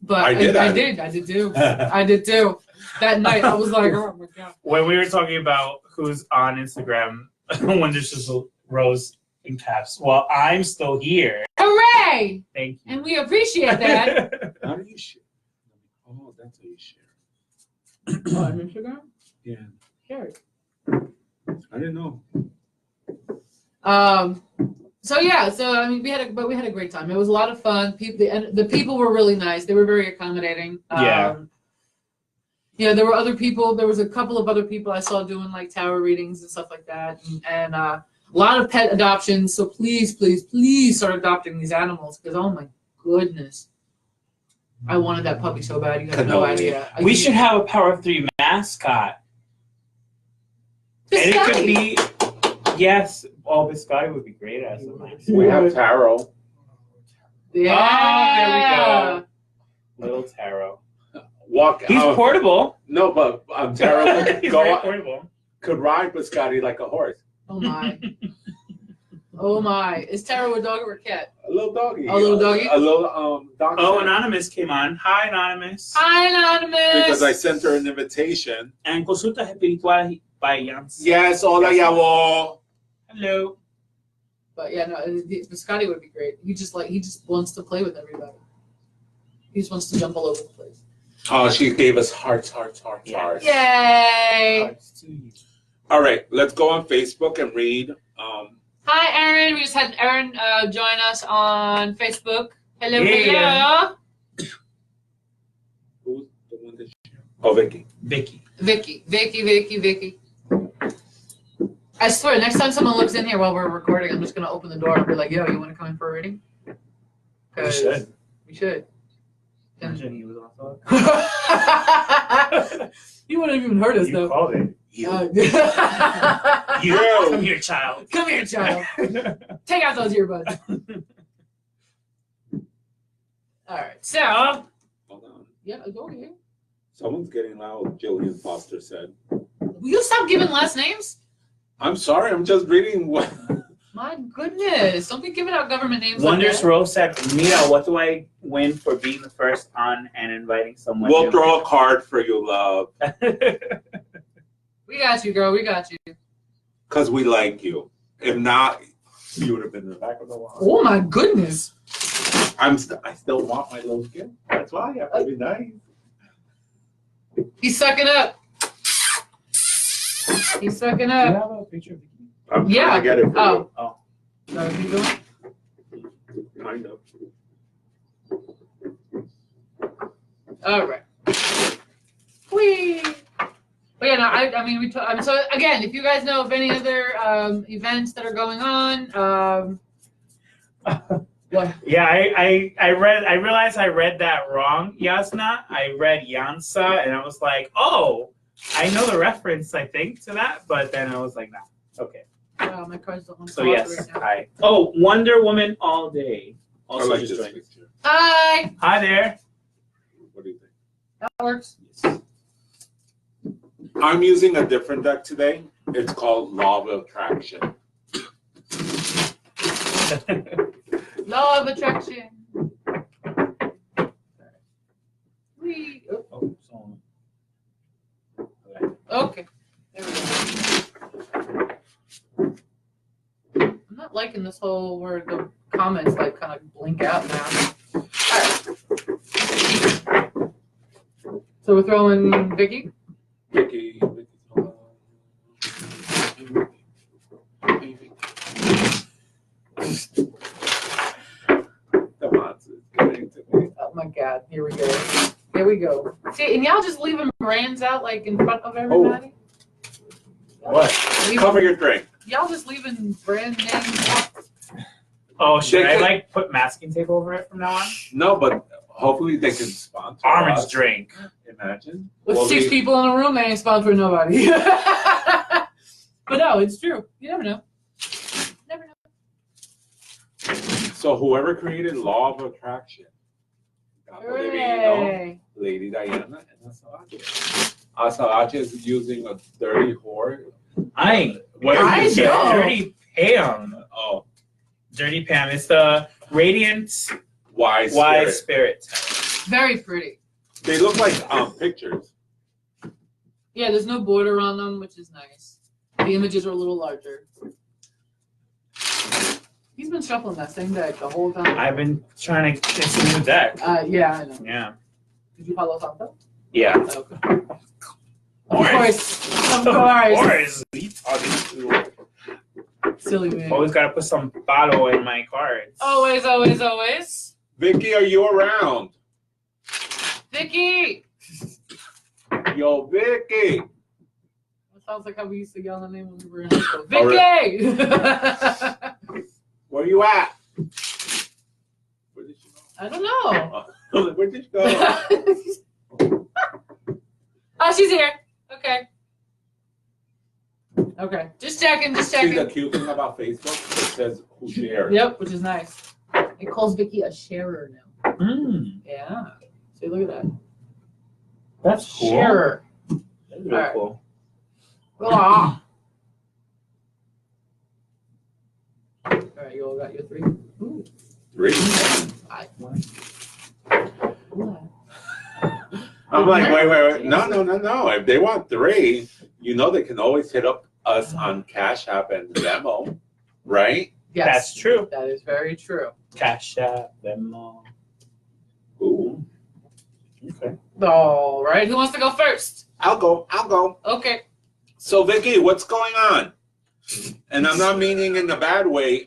But I did I did too. I did too. That night, I was like, oh my god. When we were talking about who's on Instagram, when there's just a rose in caps. Well, I'm still here. Hooray! Thank you. And we appreciate that. How do you share? Oh, that's how you share. Oh, on Instagram? Yeah. Share it. I didn't know. So yeah, so I mean, we had a great time. It was a lot of fun. The people were really nice. They were very accommodating. Yeah. Yeah, there were other people. There was a couple of other people I saw doing like tarot readings and stuff like that, and a lot of pet adoptions. So please start adopting these animals because oh my goodness, I wanted that puppy so bad. You have no Cannoli. idea. We should have a Power of 3 mascot. And it could be, yes, Biscotti would be great as a mascot. We have Taro. Yeah. Oh, there we go. Little Taro. Walk. He's portable. No, but Taro could He's go very out, portable. could ride Biscotti like a horse. Oh my. Oh my. Is Taro a dog or a cat? A little doggy. A little doggy? A little dog. Oh, snack. Anonymous came on. Hi, Anonymous. Hi, Anonymous. Because I sent her an invitation. And consultas espirituales by Jans. Yes, hola, Yavo. Hello. But yeah, no, Biscotti would be great. He just wants to play with everybody. He just wants to jump all over the place. Oh, she gave us hearts. Yeah. Yay! Hearts to you. All right, let's go on Facebook and read. Hi, Erin. We just had Erin join us on Facebook. Hello, Yeah. hello. Who's the one that? Oh, Vicky. Vicky. Vicky. I swear, next time someone looks in here while we're recording, I'm just gonna open the door and be like, "Yo, you want to come in for a reading?" We should. We should. Imagine he was also. You wouldn't have even heard us You though. called it. You. You. Come here, child. Come here, child. Take out those earbuds. All right. So, Hold on. yeah, go here. Someone's getting loud, Jillian Foster said. Will you stop giving last names? I'm sorry, I'm just reading what. My goodness. Don't be giving out government names. Wonders like that. Rose said, Mia, what do I win for being the first on and inviting someone We'll new? throw a card for you, love. We got you, girl. We got you. Because we like you. If not, you would have been in the back of the line. Oh, my goodness. I still want my little gift. That's why I have to be nice. He's sucking up. He's sucking Do you up. have a picture of Vicky? I'm Yeah. trying to get it for Oh. Oh. Is that what he's doing? Kind of. All right. Whee! But yeah, no, I mean, so again, if you guys know of any other events that are going on, what? Yeah, I realized I read that wrong, Yasna. I read Yansa, and I was like, oh, I know the reference, I think, to that, but then I was like, nah, okay. My cards don't want to So pause yes, right now. hi. Oh, Wonder Woman all day. I Also like just this joined. picture. Hi. Hi there. What do you think? That works. I'm using a different deck today. It's called Law of Attraction. Law of attraction. Whee! Oh, Oh, so- okay. There we go. I'm not liking this whole where the comments like kind of blink out now. All right. So we're throwing Vicky. Vicky. The monster is getting to me. Oh my God! Here we go. Here we go. See, and y'all just leaving brands out like in front of everybody. What? Leaving- Cover your drink. Y'all just leaving brand names out. Oh, should They I could- like put masking tape over it from now on? No, but hopefully they can sponsor Orange us. drink. Imagine. With Well, 6 people in a room, they ain't sponsoring nobody. But no, it's true. You never know. Never know. So whoever created Law of Attraction, Gato Divino, Hooray. Lady Diana, and Azabache. Azabache is using a dirty whore. I I know. Dirty Pam. Oh, Dirty Pam. It's the Radiant wise Wise spirit. Spirit. Very pretty. They look like pictures. Yeah, there's no border on them, which is nice. The images are a little larger. He's been shuffling that same deck the whole time. I've been trying to. It's a new deck. Yeah, I know. Yeah. Did you follow Santo? Yeah. Okay. Of course. Of course. Silly man. Always got to put some bottle in my cards. Always, always, always. Vicky, are you around? Vicky! Yo, Vicky. That sounds like how we used to yell the name when we were in high school. Vicky! Where you at? Where did you I don't know. go? Where did you go? Oh, she's here. Okay. Okay. Just checking, just See, the checking. cute thing about Facebook, it says who shared. Yep, which is nice. It calls Vicky a sharer now. Mm, Yeah. See, look at that. that's cool. Sharer. That's really Alright. cool. Ah. All right, you all got your 3. Ooh. 3. Ooh. I'm like, wait. No. If they want 3, you know they can always hit up us on Cash App and Venmo, right? Yes. That's true. That is very true. Cash App, Venmo. Ooh. Okay. All right. Who wants to go first? I'll go. Okay. So, Vicky, what's going on? And I'm not meaning in a bad way.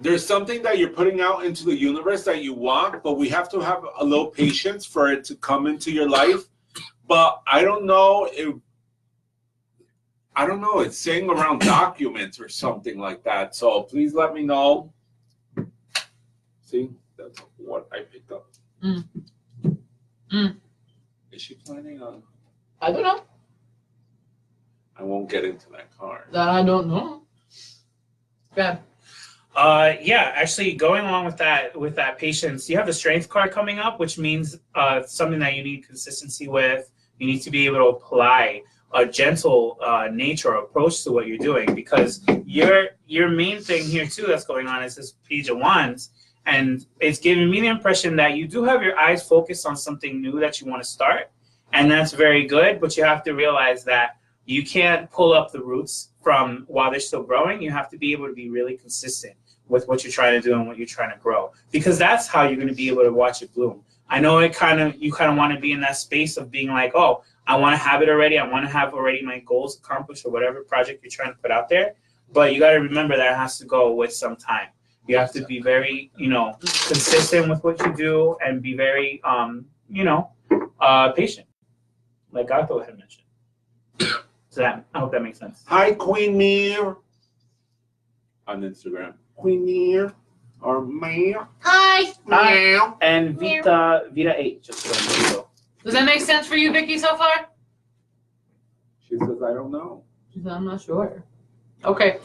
There's something that you're putting out into the universe that you want, but we have to have a little patience for it to come into your life. But I don't know if it's saying around documents or something like that. So please let me know. See, that's what I picked up. Is she planning on? I don't know. I won't get into that card. I don't know. Bad. Yeah, actually going along with that patience, you have the strength card coming up, which means something that you need consistency with. You need to be able to apply a gentle nature or approach to what you're doing, because your main thing here too that's going on is this Page of Wands, and it's giving me the impression that you do have your eyes focused on something new that you want to start, and that's very good, but you have to realize that you can't pull up the roots from while they're still growing. You have to be able to be really consistent with what you're trying to do and what you're trying to grow, because that's how you're going to be able to watch it bloom. I know you kind of want to be in that space of being like, oh, I want to have it already. I want to have already my goals accomplished or whatever project you're trying to put out there. But you got to remember that it has to go with some time. You have to be very, consistent with what you do and be very, patient, like Gato had mentioned. So I hope that makes sense. Hi, Queen Mir. On Instagram. Queen Mir or Mir. Hi. Hi. And Vita 8, just so Does that make sense for you, Vicky, so far? She says, I don't know. She said, I'm not sure. Okay.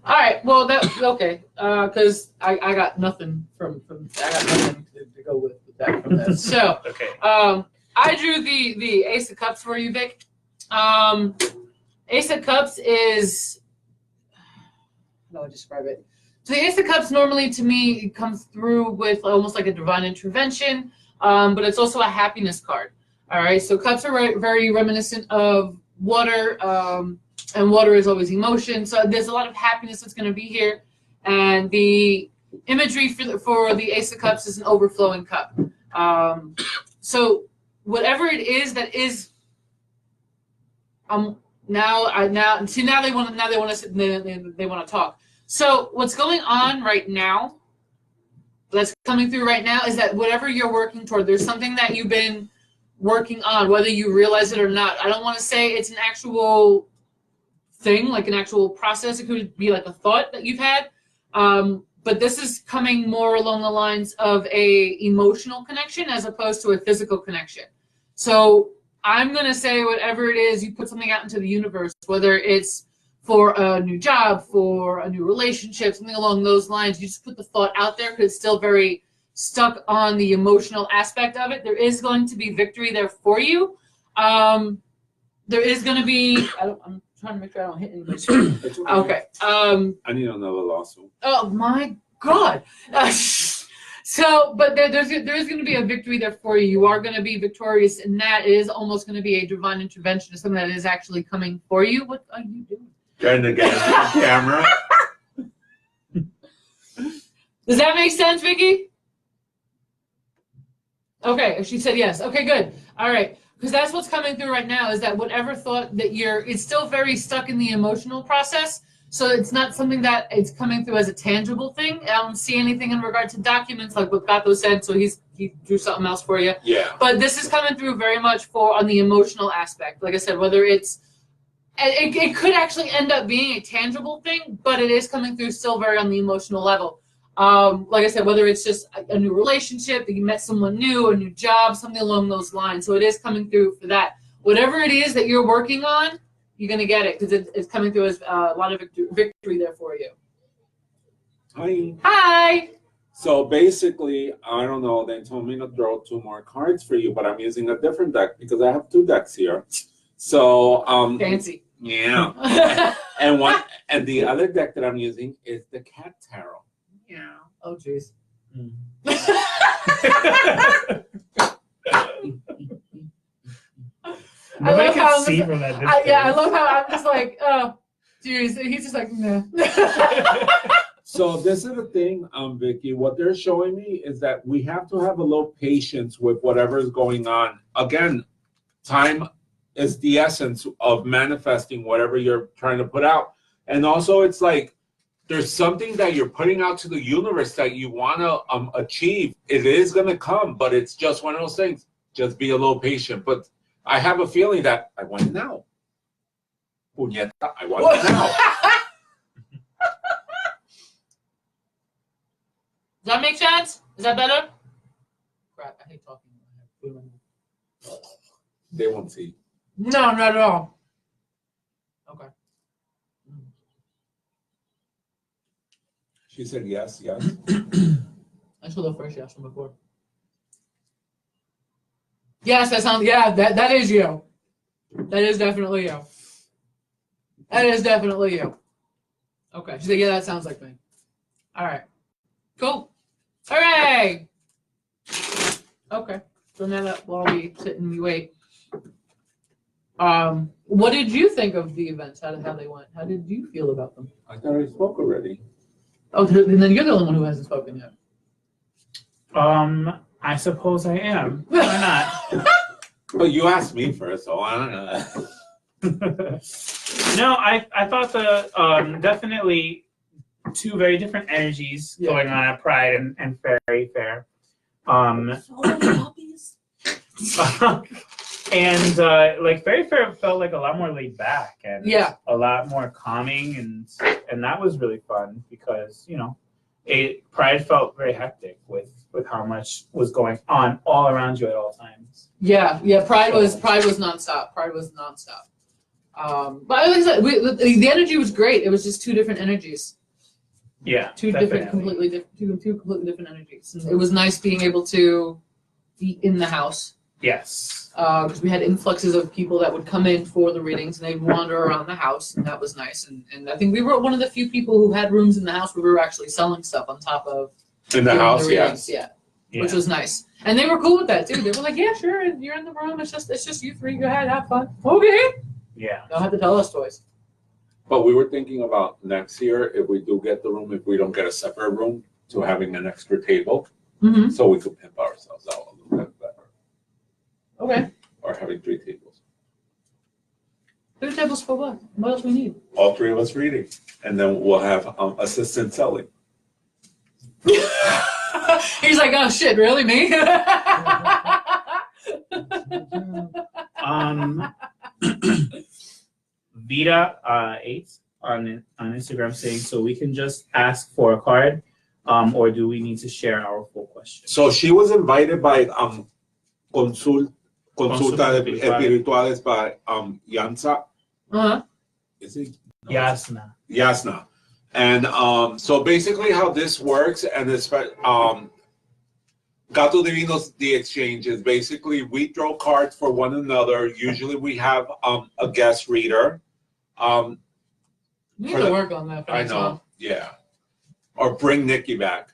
All right. Well, okay. Because I got nothing from I got nothing to go with that from that. So, okay. I drew the Ace of Cups for you, Vic. Ace of Cups is, how do I describe it? So the Ace of Cups normally, to me, it comes through with almost like a divine intervention, but it's also a happiness card. All right, so cups are very reminiscent of water, and water is always emotion. So there's a lot of happiness that's going to be here, and the imagery for the Ace of Cups is an overflowing cup. So whatever it is that is, now they want to talk. So what's going on right now, that's coming through right now, is that whatever you're working toward, there's something that you've been working on, whether you realize it or not. I don't want to say it's an actual thing, like an actual process. It could be like a thought that you've had, but this is coming more along the lines of a emotional connection as opposed to a physical connection. So I'm going to say whatever it is, you put something out into the universe, whether it's for a new job, for a new relationship, something along those lines. You just put the thought out there because it's still very stuck on the emotional aspect of it. There is going to be victory there for you. There is going to be, I'm trying to make sure I don't hit anybody. Okay. I need another lawsuit. Oh my God. So, but there is going to be a victory there for you. You are going to be victorious, and that is almost going to be a divine intervention, something that is actually coming for you. What are you doing? Trying to get the camera. Does that make sense, Vicky? Okay, she said yes. Okay, good. All right, because that's what's coming through right now, is that whatever thought that it's still very stuck in the emotional process. So it's not something that it's coming through as a tangible thing. I don't see anything in regard to documents, like what Gato said, so he drew something else for you. Yeah. But this is coming through very much on the emotional aspect. Like I said, whether it could actually end up being a tangible thing, but it is coming through still very on the emotional level. Like I said, whether it's just a new relationship, that you met someone new, a new job, something along those lines. So it is coming through for that. Whatever it is that you're working on, you're going to get it, because it's coming through as a lot of victory there for you. Hi. Hi. So basically, I don't know, they told me to draw 2 more cards for you, but I'm using a different deck because I have 2 decks here. So Fancy. Yeah. and the other deck that I'm using is the Cat Tarot. Yeah. Oh jeez. Nobody can see from that distance. I love how I'm just like, oh, geez. He's just like, nah. So this is the thing, Vicky. What they're showing me is that we have to have a little patience with whatever is going on. Again, time is the essence of manifesting whatever you're trying to put out. And also, it's like there's something that you're putting out to the universe that you want to achieve. It is going to come, but it's just one of those things. Just be a little patient. But I have a feeling that I want it now. Puñeta, I want it now. Does that make sense? Is that better? Crap, I hate talking. They won't see. No, not at all. Okay. She said yes, yes. I saw the first yes from before. Yes, that is you. That is definitely you. That is definitely you. Okay. She said, yeah, that sounds like me. All right. Cool. Hooray! Okay. So now that while we sit and we wait. What did you think of the events? How they went? How did you feel about them? I thought I spoke already. Oh, and then you're the only one who hasn't spoken yet. I suppose I am. Why not? But you asked me first, so I don't know. No, I thought definitely two very different energies Yeah. going on at Pride and Fairy Fair. And like Fairy Fair felt like a lot more laid back and Yeah. a lot more calming, and that was really fun because Pride felt very hectic with how much was going on all around you at all times. Yeah. Pride was nonstop. Pride was nonstop. But like I said, the energy was great. It was just two different energies. Yeah, Two completely different energies. And it was nice being able to be in the house. Yes. Because we had influxes of people that would come in for the readings and they'd wander around the house, and that was nice. And I think we were one of the few people who had rooms in the house where we were actually selling stuff on top of In the doing house, readings. yes. Yeah, which was nice. And they were cool with that too. They were like, "Yeah, sure, you're in the room. It's just you three. Go ahead, have fun." Okay. Yeah. Don't have to tell us twice. But we were thinking about next year, if we do get the room, if we don't get a separate room, to having an extra table, Mm-hmm. so we could pimp ourselves out a little bit better. Okay. Or having 3 tables. 3 tables for what? What else we need? All 3 of us reading. And then we'll have assistant selling. He's like, "Oh shit, really, me?" Vita 8 on Instagram saying, so we can just ask for a card, or do we need to share our full question? So she was invited by Consulta Espirituales by Yansa. Uh-huh. Is it? No. Yasna. Yasna. And so basically how this works, and this Gato Divino's the exchange is basically we throw cards for one another. Usually we have a guest reader. We need to work on that. I know, yeah. Or bring Nikki back.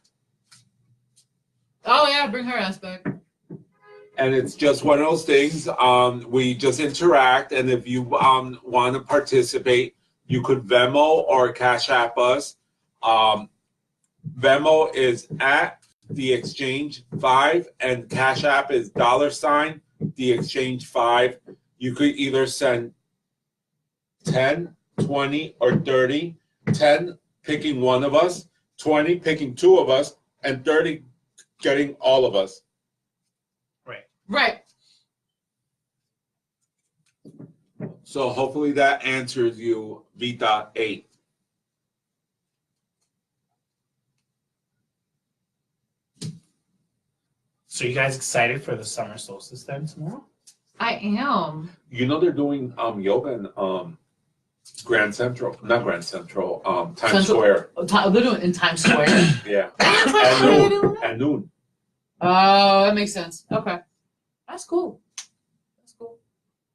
Oh yeah, bring her ass back. And it's just one of those things. We just interact, and if you want to participate, you could Venmo or Cash App us. Venmo is at the exchange 5, and Cash App is $ the exchange 5. You could either send 10, 20, or 30. 10 picking one of us, 20 picking 2 of us, and 30 getting all of us. Right. So hopefully that answers you, Vita 8. So you guys excited for the summer solstice then tomorrow? I am. You know they're doing yoga in Grand Central, not Grand Central, Times Square. They're doing it in Times Square. Yeah, at noon. At noon. Oh, that makes sense. Okay, that's cool. That's cool.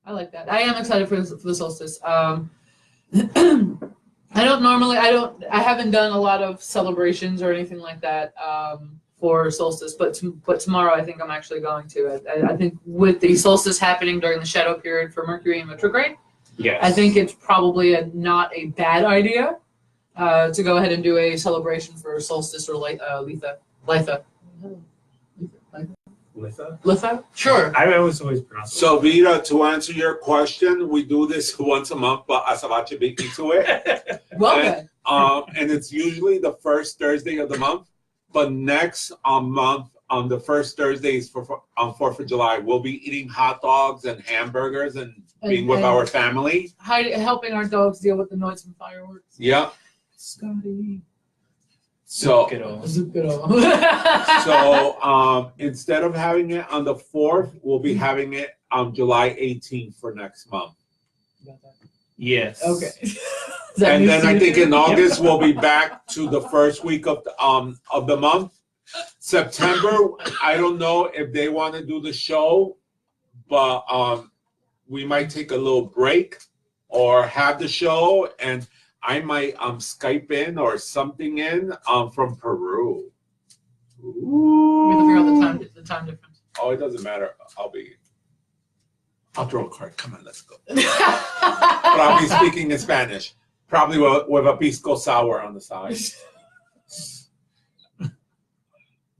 I like that. I am excited for the solstice. I haven't done a lot of celebrations or anything like that for solstice, but tomorrow I think I'm actually going to. I think with the solstice happening during the shadow period for Mercury in retrograde, Yes. I think it's probably not a bad idea to go ahead and do a celebration for solstice or Litha. Litha? Sure. I always pronounce it. So Vita, to answer your question, we do this once a month, but Azabache beat me to it. Well then. And it's usually the first Thursday of the month. But next month, on the first Thursdays on 4th of July, we'll be eating hot dogs and hamburgers and being with our family. Helping our dogs deal with the noise from fireworks. Yeah. Scotty. So, Zucchero. so instead of having it on the 4th, we'll be having it on July 18th for next month. Yes. Okay. And then I think in August we'll be back to the first week of the month. September, I don't know if they want to do the show, but we might take a little break or have the show, and I might Skype in or something in from Peru. We have to figure out the time difference. Oh, it doesn't matter. I'll throw a card. Come on, let's go. But I'll be speaking in Spanish, probably with a pisco sour on the side.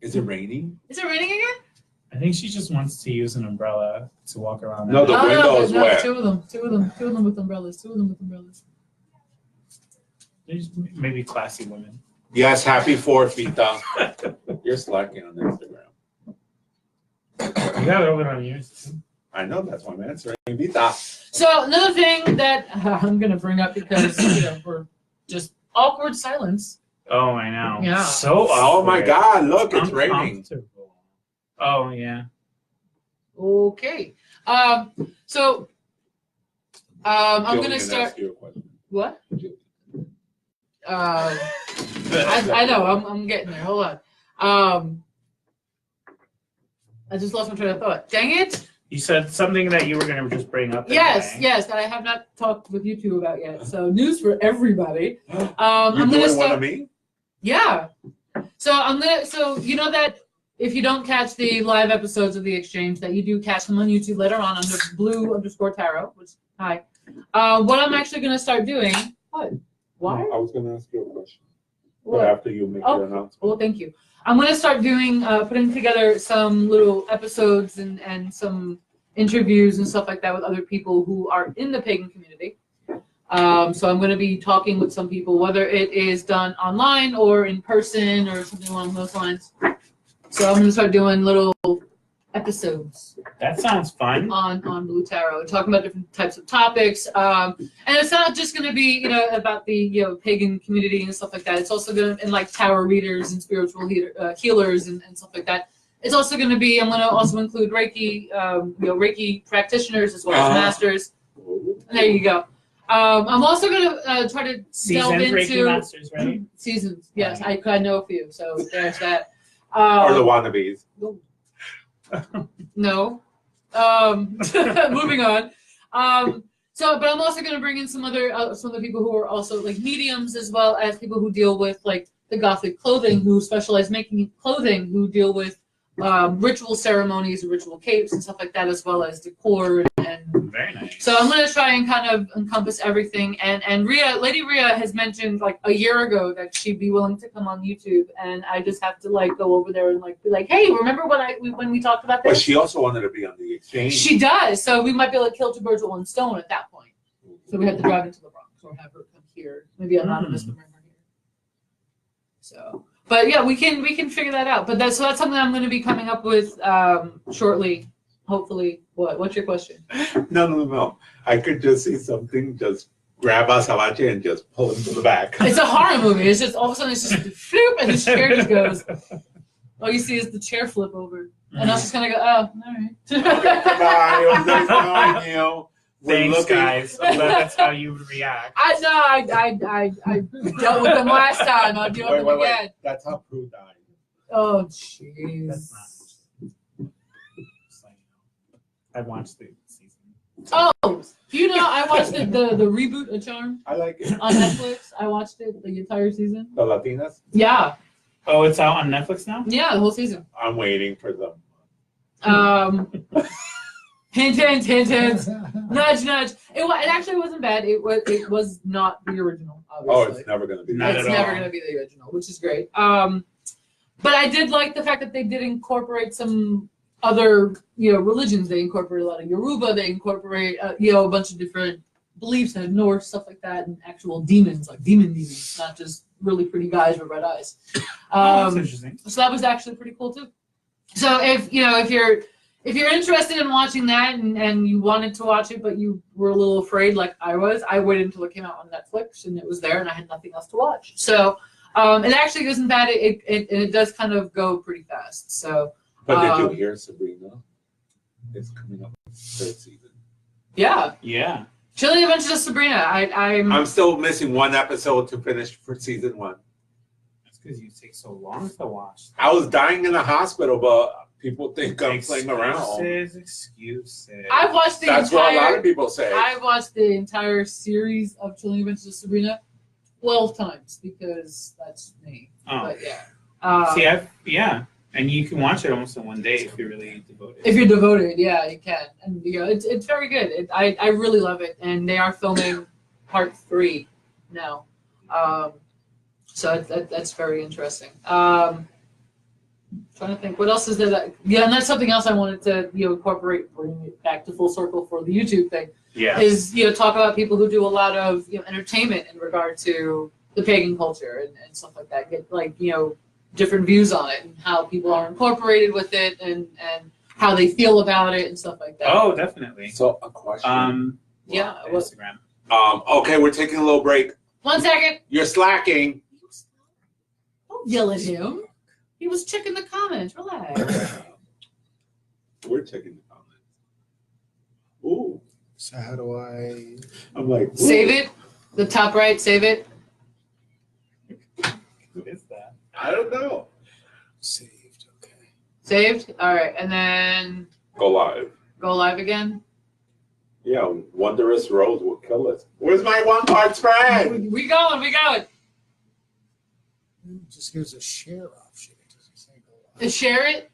Is it raining? Is it raining again? I think she just wants to use an umbrella to walk around. No, the window is wet. Two of them with umbrellas. Just maybe classy women. Yes, happy 4th, Vita. You're slacking on Instagram. You got it over on yours. I know, that's why I'm answering. Vita. So another thing that I'm gonna bring up because we're just awkward silence. Oh, I know. Yeah. So Oh my awkward. God, look, it's raining. Uncomfortable. Oh, yeah. Okay. So I'm Jillian gonna asked start. you a question. What? I know. I'm getting there. Hold on. I just lost my train of thought. Dang it! You said something that you were going to just bring up. Yes, anyway. yes, that I have not talked with you two about yet. So news for everybody. You're I'm gonna doing one start. of me? Yeah. So you know that if you don't catch the live episodes of the exchange, that you do catch them on YouTube later on under blue_tarot. Which hi. What I'm actually gonna start doing. What? Why? I was going to ask you a question. But What? after you make your announcement. Well, thank you. I'm going to start doing, putting together some little episodes and some interviews and stuff like that with other people who are in the pagan community. So I'm going to be talking with some people, whether it is done online or in person or something along those lines. So I'm going to start doing little episodes That sounds fun. on Blue Tarot, talking about different types of topics. And it's not just going to be, about the, pagan community and stuff like that. It's also going to, and like tarot readers and spiritual healers and stuff like that. It's also going to be, I'm going to also include Reiki, Reiki practitioners as well as masters. There you go. I'm also going to try to delve Seasoned into Reiki masters, right? seasons. Yes, I know a few, so there's that. Or the wannabes. No. Moving on. But I'm also going to bring in some other people who are also like mediums, as well as people who deal with like the Gothic clothing, who specialize making clothing, who deal with ritual ceremonies, ritual capes, and stuff like that, as well as decor and. Very nice. So I'm going to try and kind of encompass everything. And Lady Rhea has mentioned like a year ago that she'd be willing to come on YouTube, and I just have to like go over there and like be like, hey, remember when we talked about this? But she also wanted to be on the exchange. She does. So we might be able to kill two birds with one stone at that point. So we have to drive into the Bronx or have her come here. Maybe anonymous to bring her here. So, but yeah, we can figure that out. But that's something I'm going to be coming up with shortly. Hopefully. What's your question? No. I could just see something just grab Azabache and just pull him to the back. It's a horror movie. It's just all of a sudden it's just floop and the chair just goes. All you see is the chair flip over. And I was just gonna go, oh, all right. Goodbye. It was nice knowing you. Thanks, guys. I'm glad that's how you would react. I know. I dealt with them last time. I'll deal with them again. That's how Prue died. Oh, That's jeez. not. I watched the season. Oh, I watched the reboot of Charm I like it. on Netflix. I watched it the entire season. The Latinas? Yeah, Oh, it's out on Netflix now? the whole season. I'm waiting for them. Hint, hint, hint, hint. Nudge, nudge. It actually wasn't bad. It was not the original, Oh, obviously. it's never going to be Not that. It's at never all. going to be the original, which is great. But I did like the fact that they did incorporate some other, religions. They incorporate a lot of Yoruba. They incorporate, a bunch of different beliefs and Norse stuff like that, and actual demons, like demons, not just really pretty guys with red eyes. That's interesting. So that was actually pretty cool too. So if you're interested in watching that and you wanted to watch it but you were a little afraid like I waited until it came out on Netflix and it was there and I had nothing else to watch. So it actually isn't bad. It does kind of go pretty fast. So. But did you hear Sabrina? It's coming up third season. Yeah. Yeah. Chilling Adventures of Sabrina. I'm still missing one episode to finish for season 1. That's because you take so long to watch. I was dying in the hospital, but people think I'm playing around. Excuses. I've watched the That's what a lot of people say. I've watched the entire series of Chilling Adventures of Sabrina 12 times because that's me. Oh. But yeah. See, and you can watch it almost in one day if you're really devoted. If you're devoted, yeah, you can. And it's very good. I really love it. And they are filming part 3 now. So that's very interesting. Trying to think, what else is there that, and that's something else I wanted to, incorporate, bring it back to full circle for the YouTube thing. Yeah. Is, talk about people who do a lot of, entertainment in regard to the pagan culture and stuff like that. Get like, you know, different views on it and how people are incorporated with it and how they feel about it and stuff like that. Oh, definitely. So a question. Yeah. Well, Instagram. Okay, we're taking a little break. 1 second. You're slacking. Don't yell at him. He was checking the comments. Relax. We're checking the comments. Ooh. So how do I? I'm like, ooh. Save it. The top right, save it. Who is that? I don't know. Saved. Okay. Saved. All right, and then Go live. go live again. Yeah, Wondrous Rose will kill us. Where's my one part spread? We going. We going. It just gives a share option. It doesn't say go To live. share it.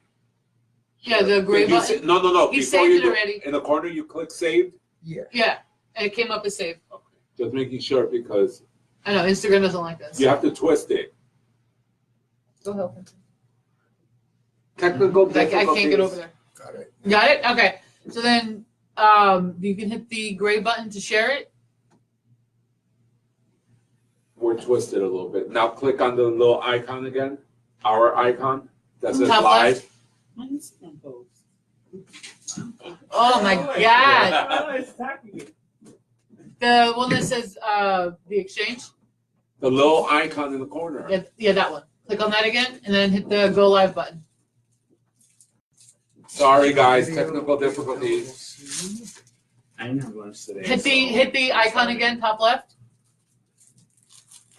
Yeah, the gray Did you button. no. You Before saved you it do, already. in the corner, you click save. Yeah. Yeah, and it came up as saved. Just making sure because I know Instagram doesn't like this. you have to twist it. Go help him. Technical I difficulties. can't get over there. Got it. Got it? Okay. So then you can hit the gray button to share it. We're twisted a little bit. Now click on the little icon again. Our icon that says Top live. left. My Instagram post. Oh my god. Oh, it's attacking me. The one that says the exchange. The little icon in the corner. Yeah, that one. Click on that again and then hit the go live button. Sorry guys, Video technical difficulties. available. I didn't have lunch today. Hit the icon again, top left.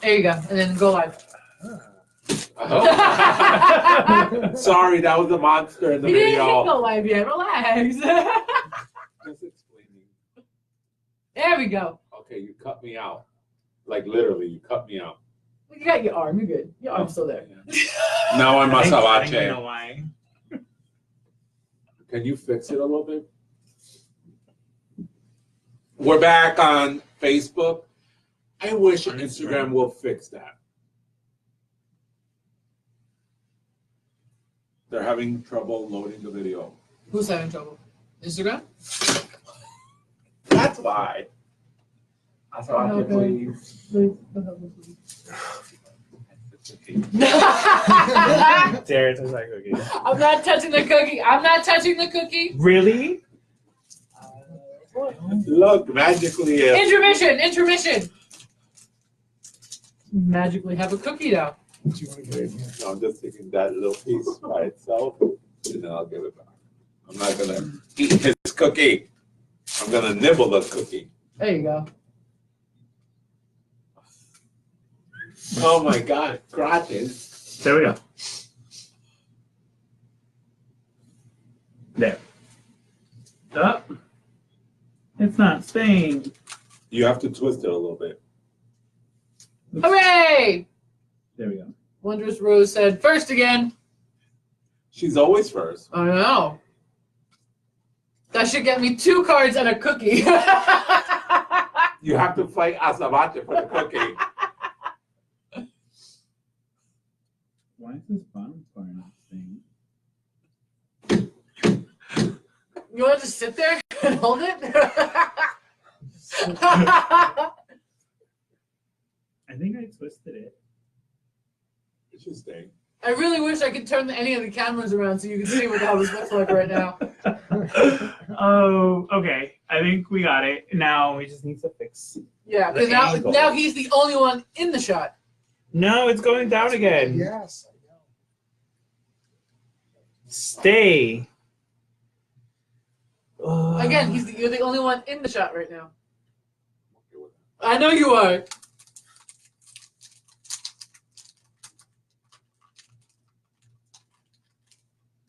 There you go, and then go live. Oh. Sorry, that was a monster in the He didn't hit video. go live yet. Relax. Just explaining. There we go. Okay, you cut me out. Like literally, you cut me out. You got your arm. You're good. Your arm's still there. Now I'm I think I Azabache. know why. Can you fix it a little bit? We're back on Facebook. I wish Instagram will fix that. They're having trouble loading the video. Who's having trouble? Instagram? That's why. Azabache, please. Dare touch that cookie. I'm not touching the cookie. I'm not touching the cookie. Really? Look, magically. Intermission. Magically have a cookie now. Do you want to get in here? No, I'm just taking that little piece by itself, and then I'll give it back. I'm not gonna eat his cookie. I'm gonna nibble the cookie. There you go. Oh my God, gratis. There we go. There. Oh. It's not staying. You have to twist it a little bit. Hooray! There we go. Wondrous Rose said, first again. She's always first. I know. That should get me 2 cards and a cookie. You have to fight Azabache for the cookie. Why is this bottom part not staying? You want to just sit there and hold it? I think I twisted it. Interesting. I really wish I could turn any of the cameras around so you could see what all this looks like right now. Oh, okay. I think we got it. Now we just need to fix. Yeah, because The now, angle. now he's the only one in the shot. No, it's going down again. Yes, I know. Stay. Again, you're the only one in the shot right now. I know you are.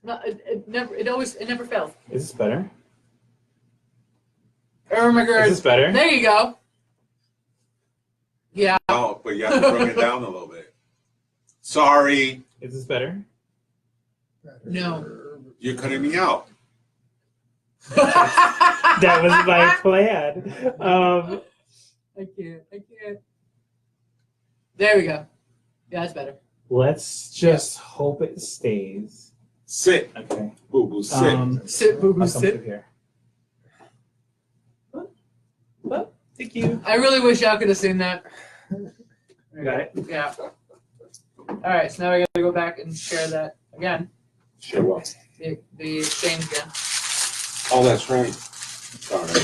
No, it never fails. Is this better? Oh my God. Is this better? There you go. Yeah. Oh, but you have to bring it down a little bit. Sorry, Is this better? No. you're cutting me out. That was my plan. I can't. There we go. Yeah, that's better. Let's just hope it stays. Sit, Okay. boo boo, sit. Sit, boo boo, I'll come sit. through here. Thank you. I really wish y'all could have seen that. You got it? Yeah. All right, so now we got to go back and share that again. Sure will. The exchange again. Oh, that's right. Sorry.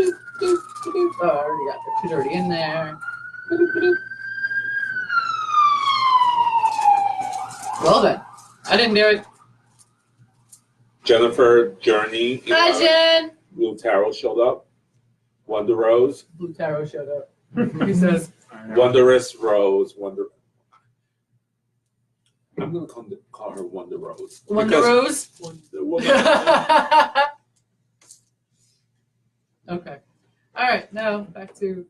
Oh, I already got it. She's already in there. Well then, I didn't do it. Jennifer Journey. Hi, Jen. Blue Tarot showed up. Wonder Rose. Blue Tarot showed up. He says, Wondrous Rose. I'm gonna call her Wonder Rose. Wonder Rose. Okay. All right. Now back to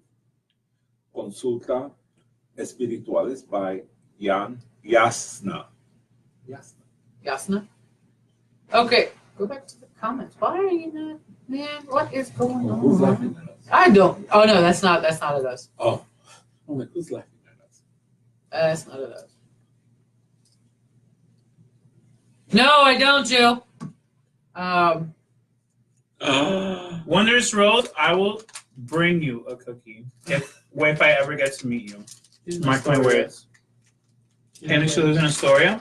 Consulta Espirituales by Yasna. Yasna. Okay. Go back to the comments. Why are you not, man? What is going on? Who's laughing at us? I don't. Oh no, that's not at us. Oh, I'm like, who's laughing at us? That's not at us. No, I don't, Jill. Wondrous Rose, I will bring you a cookie if I ever get to meet you. Mark my words. And she lives in Astoria.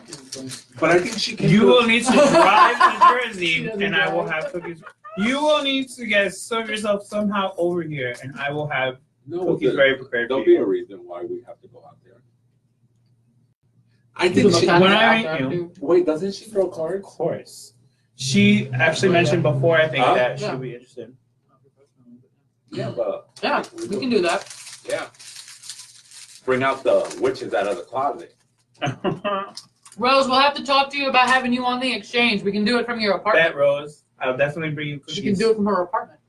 But I think she can. You will need to drive to Jersey, She doesn't and I will drive. have cookies. You will need to serve yourself somehow over here, and I will have cookies very prepared for There'll be you. a reason why we have to go out there. I think People she. don't when have I to meet out you- there. Wait, doesn't she throw Of cards? course. She actually mentioned before, I think, that Yeah. she'd be interested. Yeah, but Yeah, we can do that. yeah. Bring out the witches out of the closet. Rose, we'll have to talk to you about having you on the exchange. We can do it from your apartment. Bet, Rose. I'll definitely bring you She cookies. can do it from her apartment.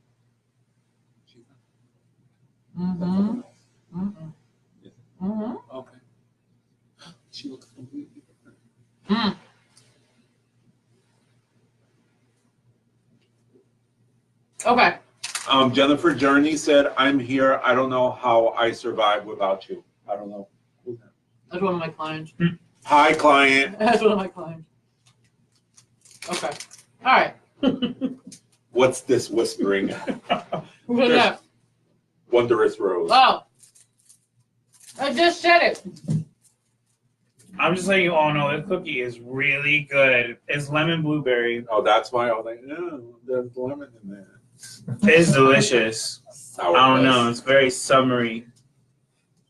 Mm-hmm. Mm-hmm. Mm-hmm. Okay. She looks completely different. Mm. Okay. Jennifer Journey said, "I'm here. I don't know how I survive without you. I don't know." Who's that? That's one of my clients. Hi, client. That's one of my clients. Okay. All right. What's this whispering? Who's that? Wondrous Rose. Oh. I just said it. I'm just letting you all know this cookie is really good. It's lemon blueberry. Oh, that's why I was like, no, there's lemon in there. It's delicious. Sour I don't puss. know. It's very summery.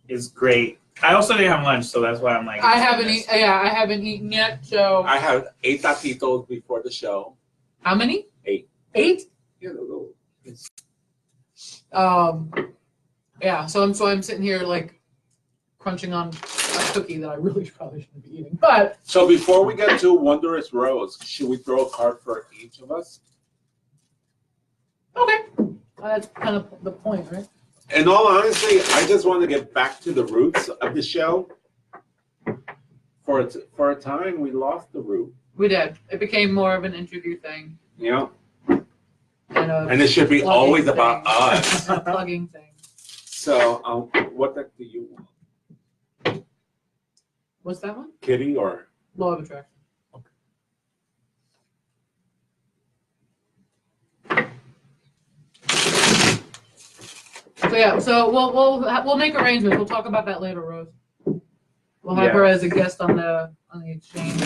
It's great. I also didn't have lunch, so that's why I'm like. I haven't eaten yet, so. I had 8 taquitos before the show. How many? 8. 8? Yeah, the little. Yeah, so I'm sitting here like crunching on a cookie that I really probably shouldn't be eating. But So before we get to Wondrous Rose, should we throw a card for each of us? okay. That's kind of the point, right? In all honesty, I just want to get back to the roots of the show. For a time, we lost the root. We did. It became more of an interview thing. You know? And And it should be plugging always about thing. us. A plugging thing. So, what deck do you want? What's that one? Kitty or? Law of Attraction. So yeah, so we'll make arrangements. We'll talk about that later, Rose. We'll have her as a guest on the exchange.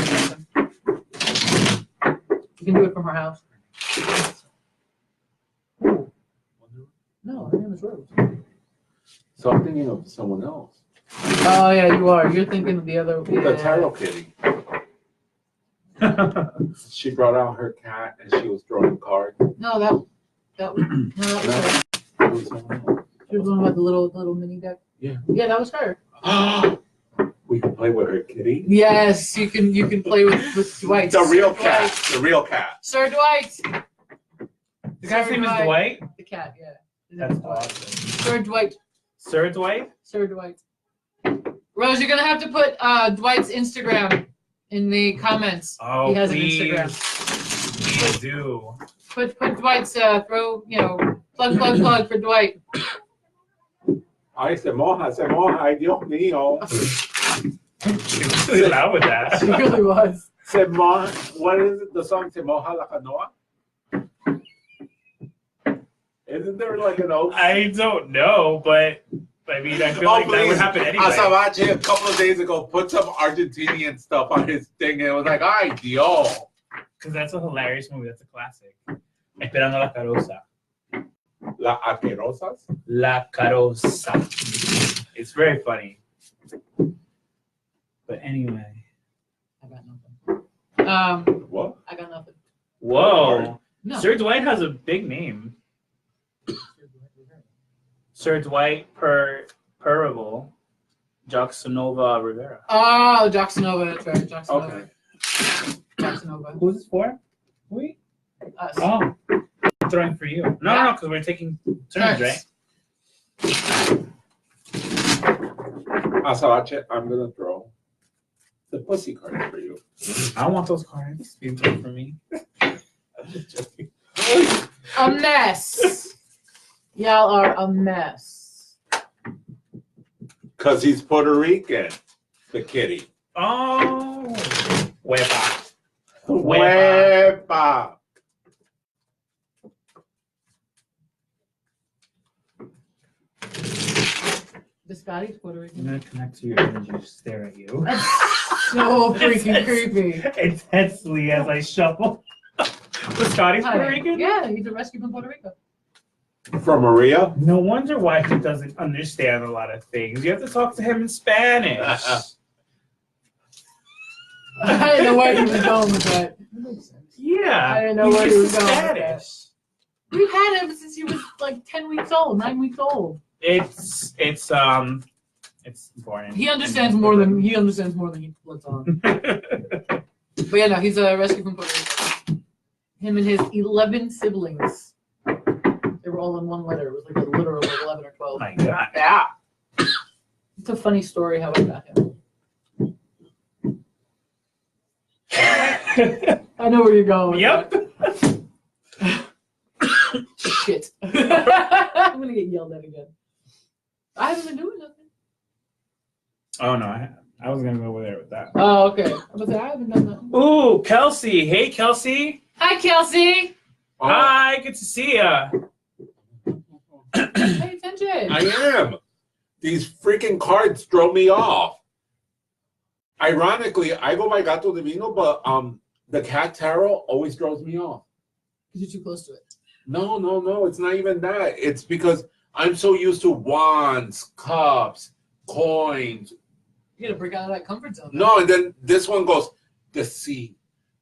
You can do it from her house. No, her name is Rose. So I'm thinking of someone else. Oh yeah, you are. You're thinking of the other. The Yeah. Tarot Kitty. She brought out her cat and she was drawing cards. No, that was her. It was someone else. She was the one with the little mini deck. Yeah. Yeah, that was her. We can play with her kitty. Yes, you can play with Dwight. The real Sir cat. Dwight. The real cat. Sir Dwight. The guy's name is Dwight. The cat, yeah. His name That's is Dwight. awesome. Sir Dwight. Sir Dwight? Sir Dwight. Rose, you're gonna have to put Dwight's Instagram in the comments. Oh, He has please. an Instagram. Please do. Put Dwight's plug for Dwight. Ay, se moja, ay, Dios mío. She was really loud with that. She really was. Se moja, what is it, the song Se moja la canoa? Isn't there like an old? I don't know, but I mean, I feel like that would happen anyway. Azabache a couple of days ago put some Argentinian stuff on his thing and it was like, ay, Dios. Because that's a hilarious movie. That's a classic. Esperando la Carosa. La Aquerosas? La Carosa. It's very funny. But anyway. I got nothing. What? I got nothing. Whoa. No. Sir Dwight has a big name. Sir Dwight Percival Jacksonova Rivera. Oh, Jacksonova, that's right. Jacksonova. Okay. Jacksonova. Who's this for? We? Us. Oh. I'm throwing for you. No, because we're taking turns, right? Azabache, I'm going to throw the pussy card for you. I don't want those cards being thrown for me. I'm just joking. A mess. Y'all are a mess. Because he's Puerto Rican, the kitty. Oh. Huepa. Huepa. The Scotty's Puerto I'm Rican. going to connect to your energy, stare at you. So freaking creepy. Intensely as I shuffle. Was Scotty's Puerto Rican? Yeah, he's a rescue from Puerto Rico. From Maria? No wonder why he doesn't understand a lot of things. You have to talk to him in Spanish. I didn't know where he was going with that. Yeah. I didn't know where he was going with that. Spanish. We've had him since he was like 10 weeks old, 9 weeks old. It's important. He understands more than he lets on. But yeah, no, he's a rescue from Puerto Rico. Him and his 11 siblings. They were all in one litter. It was like a litter of like 11 or 12. Oh my god. Yeah. It's a funny story how I got him. I know where you're going with Yep. that. Shit. I'm gonna get yelled at again. I haven't been doing nothing. Oh no, I was gonna go over there with that. Oh, okay. I was like, I haven't done nothing. Ooh, Kelsey. Hey, Kelsey. Hi, Kelsey. Oh, Hi, good to see ya. Pay attention. I am. These freaking cards throw me off. Ironically, I go by Gato Divino, but the cat tarot always throws me off. Because you're too close to it. No, it's not even that. It's because I'm so used to wands, cups, coins. You gotta break out of that comfort zone. No, and then this one goes, the sea,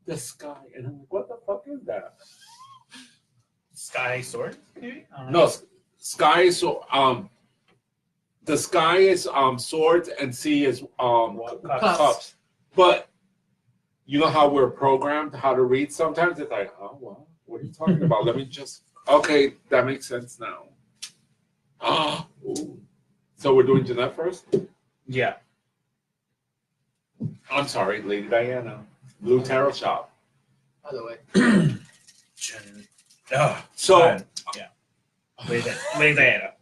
the sky. And I'm like, what the fuck is that? Sky sword, maybe? I don't know. No, sky is the sky is swords and sea is cups. But you know how we're programmed how to read sometimes? It's like, oh well, what are you talking about? Let me just okay, that makes sense now. Ah, so we're doing Jeanette first? Yeah. I'm sorry, Lady Diana. Blue Tarot Shop. By the way. So yeah. Lady Diana.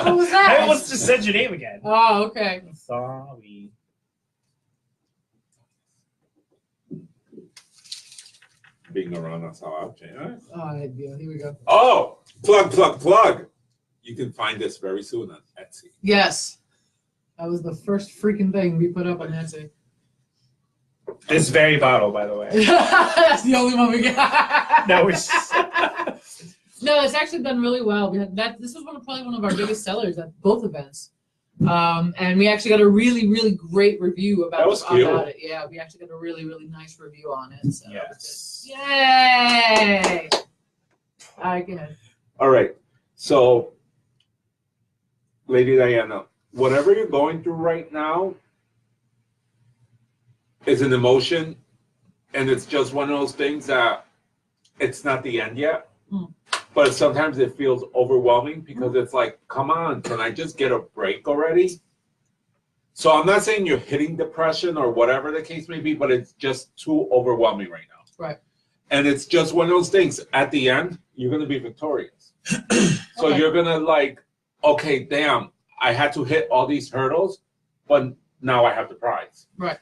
Who was that? I almost just said your name again. Oh, okay. Sorry. being around us all right? Oh, yeah, here we go. Oh, plug. You can find this very soon on Etsy. Yes. That was the first freaking thing we put up on Etsy. This very bottle, by the way. That's the only one we got. No, it's No, it's actually done really well. We had that. This was probably one of our biggest sellers at both events, and we actually got a really, really great review about it. Yeah, we actually got a really, really nice review on it. So yes. Yay! All right, go ahead. All right. So, Lady Diana, whatever you're going through right now is an emotion, and it's just one of those things that it's not the end yet. But sometimes it feels overwhelming because it's like, come on, can I just get a break already? So I'm not saying you're hitting depression or whatever the case may be, but it's just too overwhelming right now. Right. And it's just one of those things. At the end, you're going to be victorious. So you're going to like, okay, damn, I had to hit all these hurdles, but now I have the prize. Right.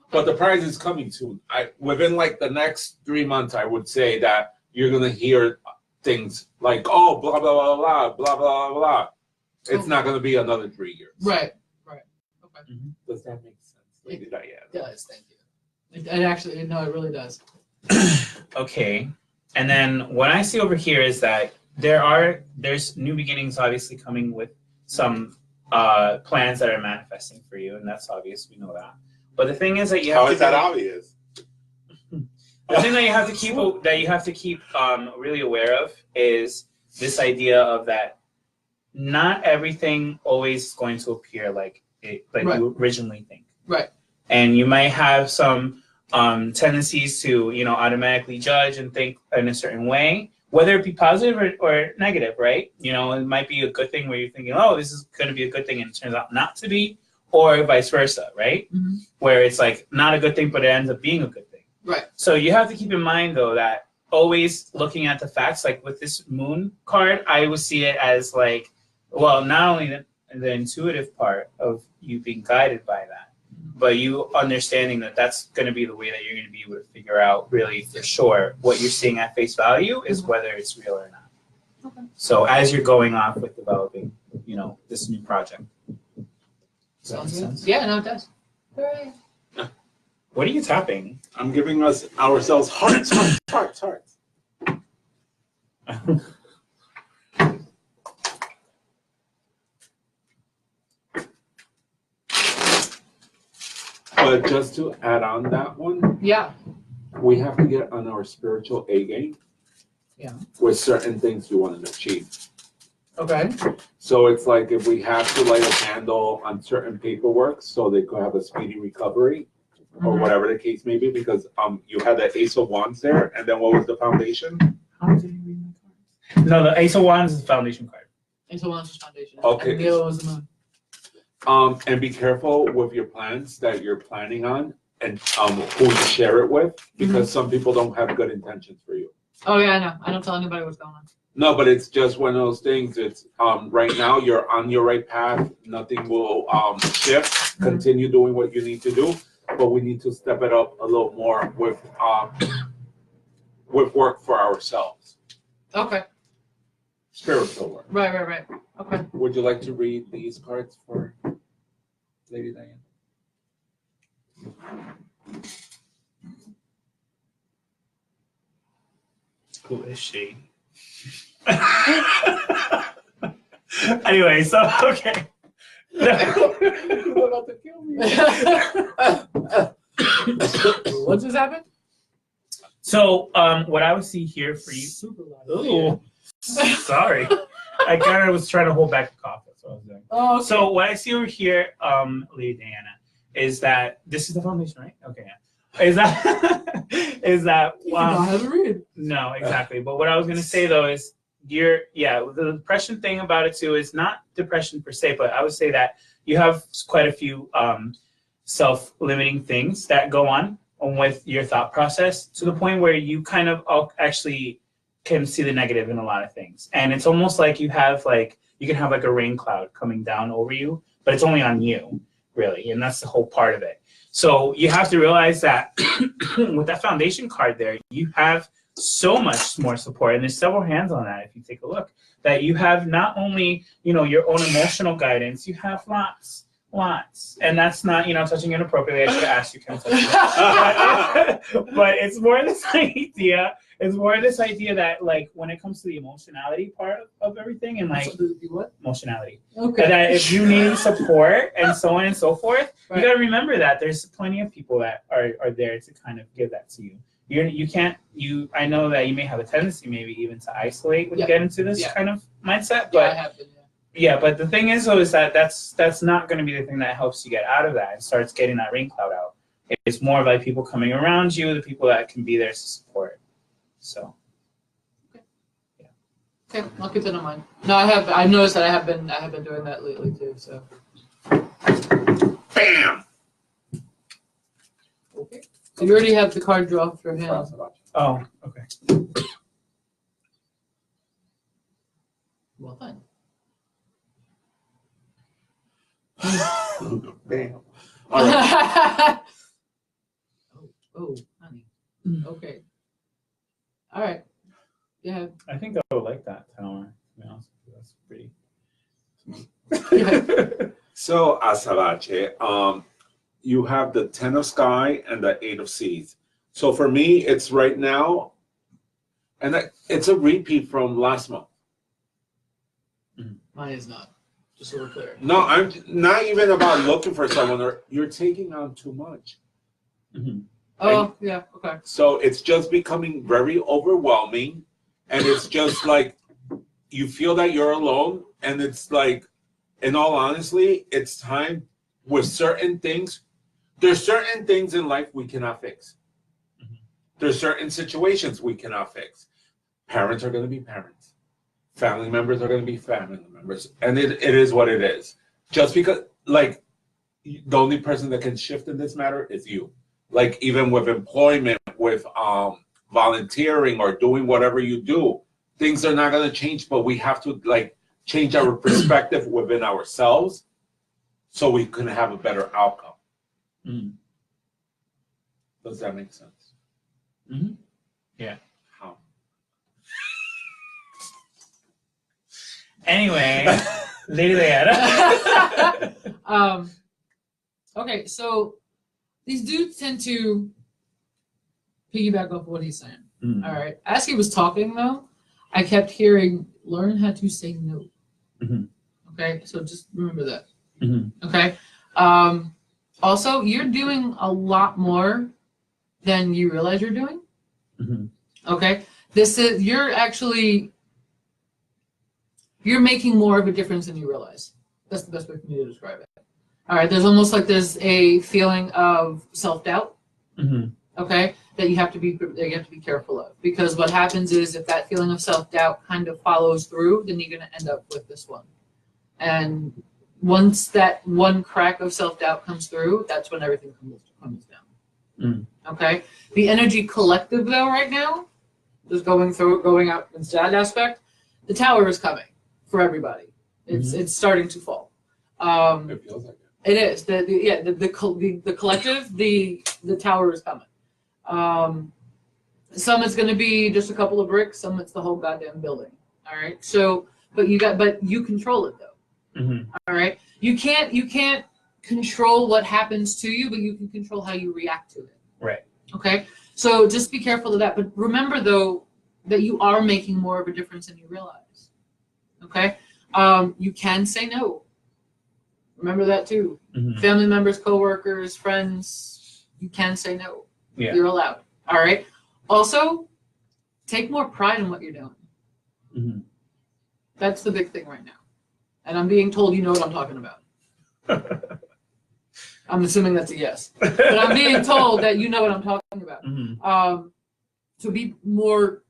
But the prize is coming soon. Within like the next 3 months, I would say that you're going to hear things like, oh, blah, blah, blah, blah, blah, blah, blah. It's not going to be another 3 years. Right. Okay. Does that make sense, Lady Diana? It does. Thank you. It actually, no, it really does. Okay. And then what I see over here is that there's new beginnings obviously coming with some plans that are manifesting for you, and that's obvious. We know that. But the thing is that you have How to is that obvious? the thing that you have to keep really aware of is this idea of that not everything always is going to appear like Right. you originally think. Right. And you might have some tendencies to, automatically judge and think in a certain way, whether it be positive or negative, right? It might be a good thing where you're thinking, oh, this is going to be a good thing, and it turns out not to be, or vice versa, right? Mm-hmm. Where it's like not a good thing, but it ends up being a good thing. Right. So you have to keep in mind, though, that always looking at the facts, like with this moon card, I would see it as like, well, not only the intuitive part of you being guided by that, but you understanding that that's going to be the way that you're going to be able to figure out really for sure what you're seeing at face value is whether it's real or not. Okay. So as you're going off with developing, this new project. Does that make Sounds good. sense? Yeah, no, it does. Hooray. What are you tapping? I'm giving ourselves hearts. But just to add on that one, Yeah. we have to get on our spiritual A game. Yeah. With certain things you want to achieve. Okay. So it's like if we have to light a candle on certain paperwork so they could have a speedy recovery or Mhm. whatever the case may be, because you had the Ace of Wands there, and then what was the foundation? How did you read my cards? No, the Ace of Wands is the foundation card. Ace of Wands was foundation. Okay. And the other was the moon. And be careful with your plans that you're planning on and who you share it with, because some people don't have good intentions for you. Oh yeah, I know. I don't tell anybody what's going on. No, but it's just one of those things. It's right now you're on your right path. Nothing will shift. Continue doing what you need to do, but we need to step it up a little more with work for ourselves, Okay. spiritual work. Right. Okay. Would you like to read these cards for Lady Diana? Who is she? Anyway, so okay. You're about to kill me. What just happened? So, what I would see here for you. Super loud. Ooh, sorry. I kind of was trying to hold back the cough. That's what I was doing. Oh, okay. So, what I see over here, Lady Diana, is that this is the foundation, right? Okay. Yeah. Is that You know how to read. No, exactly. But what I was gonna say though is the depression thing about it too is not depression per se, but I would say that you have quite a few self-limiting things that go on with your thought process to the point where you kind of actually can see the negative in a lot of things. And it's almost like you can have like a rain cloud coming down over you, but it's only on you, really. And that's the whole part of it. So you have to realize that with that foundation card there, you have so much more support. And there's several hands on that if you take a look. That you have not only, your own emotional guidance, you have lots. And that's not, touching inappropriately. I should have asked you, can I touch you? But it's more this idea. It's more this idea that, like, when it comes to the emotionality part of everything and, like, What? emotionality. Okay. That if you need support and so on and so forth, Right. you got to remember that there's plenty of people that are there to kind of give that to you. I know that you may have a tendency maybe even to isolate when you get into this kind of mindset, Yeah, I but have been. yeah, but the thing is though is that that's not going to be the thing that helps you get out of that and starts getting that rain cloud out. It's more like people coming around you, the people that can be there to support. So. Okay, I'll keep that in mind. No, I've noticed that I have been doing that lately too. So. Bam. Okay. So you already have the card draw for him. Oh, okay. Well done. Bam. All right. oh, honey. Okay. All right. Yeah. I think I would like that tower. To be honest with you. That's pretty. So, Azabache, you have the Ten of Sky and the Eight of Seas. So for me, it's right now, and it's a repeat from last month. Mine is not. Just so we're clear. No, I'm not even about looking for someone, or you're taking on too much. Oh, yeah, okay. So it's just becoming very overwhelming, and it's just like you feel that you're alone, and it's like, in all honesty, it's time with certain things. There's certain things in life we cannot fix. There's certain situations we cannot fix. Parents are going to be parents. Family members are going to be family members. And it is what it is. Just because, like, the only person that can shift in this matter is you. Like, even with employment, with volunteering or doing whatever you do, things are not going to change, but we have to, like, change our perspective within ourselves so we can have a better outcome. Does that make sense? Yeah. How? Anyway, Lady Diana. Okay, so these dudes tend to piggyback off what he's saying. All right. As he was talking, though, I kept hearing, learn how to say no. Okay, so just remember that. Okay. Also, you're doing a lot more than you realize you're doing. Okay. You're making more of a difference than you realize. That's the best way for me to describe it. All right. There's almost like there's a feeling of self-doubt. Okay, that you have to be careful of, because what happens is if that feeling of self-doubt kind of follows through, then you're going to end up with this one. And once that one crack of self-doubt comes through, that's when everything comes down. Okay, the energy collective though right now is going out into that aspect. The tower is coming for everybody. It's starting to fall. It feels like it. It is the collective. The tower is coming. Some it's going to be just a couple of bricks. Some it's the whole goddamn building. All right. So, but you control it though. All right. You can't control what happens to you, but you can control how you react to it. Right. Okay. So just be careful of that. But remember though that you are making more of a difference than you realize. Okay. You can say no. Remember that too. Family members, coworkers, friends. You can say no. Yeah. You're allowed. All right. Also, take more pride in what you're doing. That's the big thing right now. And I'm being told you know what I'm talking about. I'm assuming that's a yes. But I'm being told that you know what I'm talking about. So be more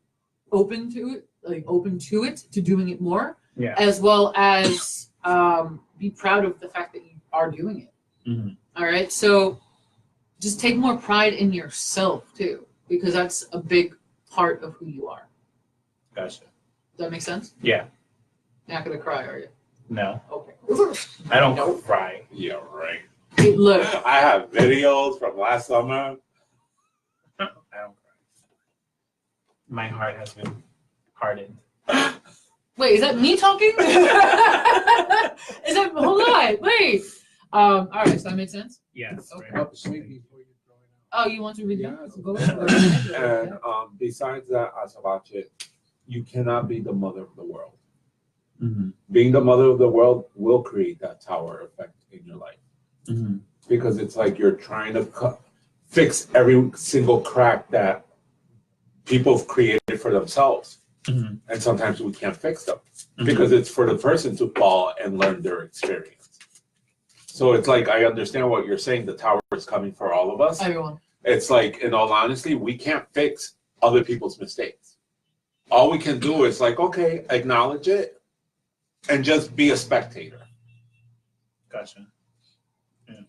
open to it, to doing it more, as well as be proud of the fact that you are doing it. All right. So just take more pride in yourself too, because that's a big part of who you are. Gotcha. Does that make sense? Yeah. You're not gonna cry, are you? No. Okay. I don't cry. Yeah, right. Hey, look. I have videos from last summer. I don't cry. My heart has been hardened. Wait, is that me talking? Hold on, wait. All right, so that makes sense. Yes. Okay. Right. Oh, you want to read it? Yeah. So go ahead. And besides that, Azabache, you cannot be the mother of the world. Being the mother of the world will create that tower effect in your life. Because it's like you're trying to fix every single crack that people have created for themselves. And sometimes we can't fix them because it's for the person to fall and learn their experience. So it's like, I understand what you're saying. The tower is coming for all of us. Everyone. It's like, in all honesty, we can't fix other people's mistakes. All we can do is like, okay, acknowledge it and just be a spectator. Gotcha.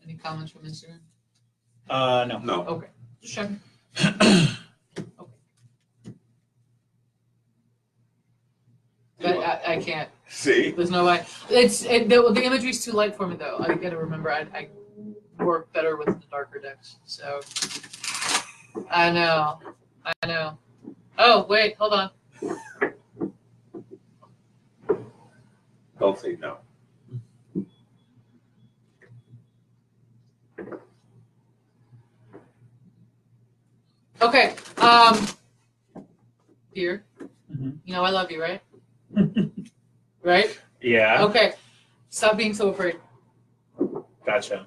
Any comments from Instagram? No. No. Okay, just checking. But I can't. See? There's no way. The imagery's too light for me though. I gotta remember I work better with the darker decks. So I know. Oh wait, hold on. Don't say no. Okay. Dear, Mhm. you know I love you, right? Right? Yeah. Okay. Stop being so afraid. Gotcha.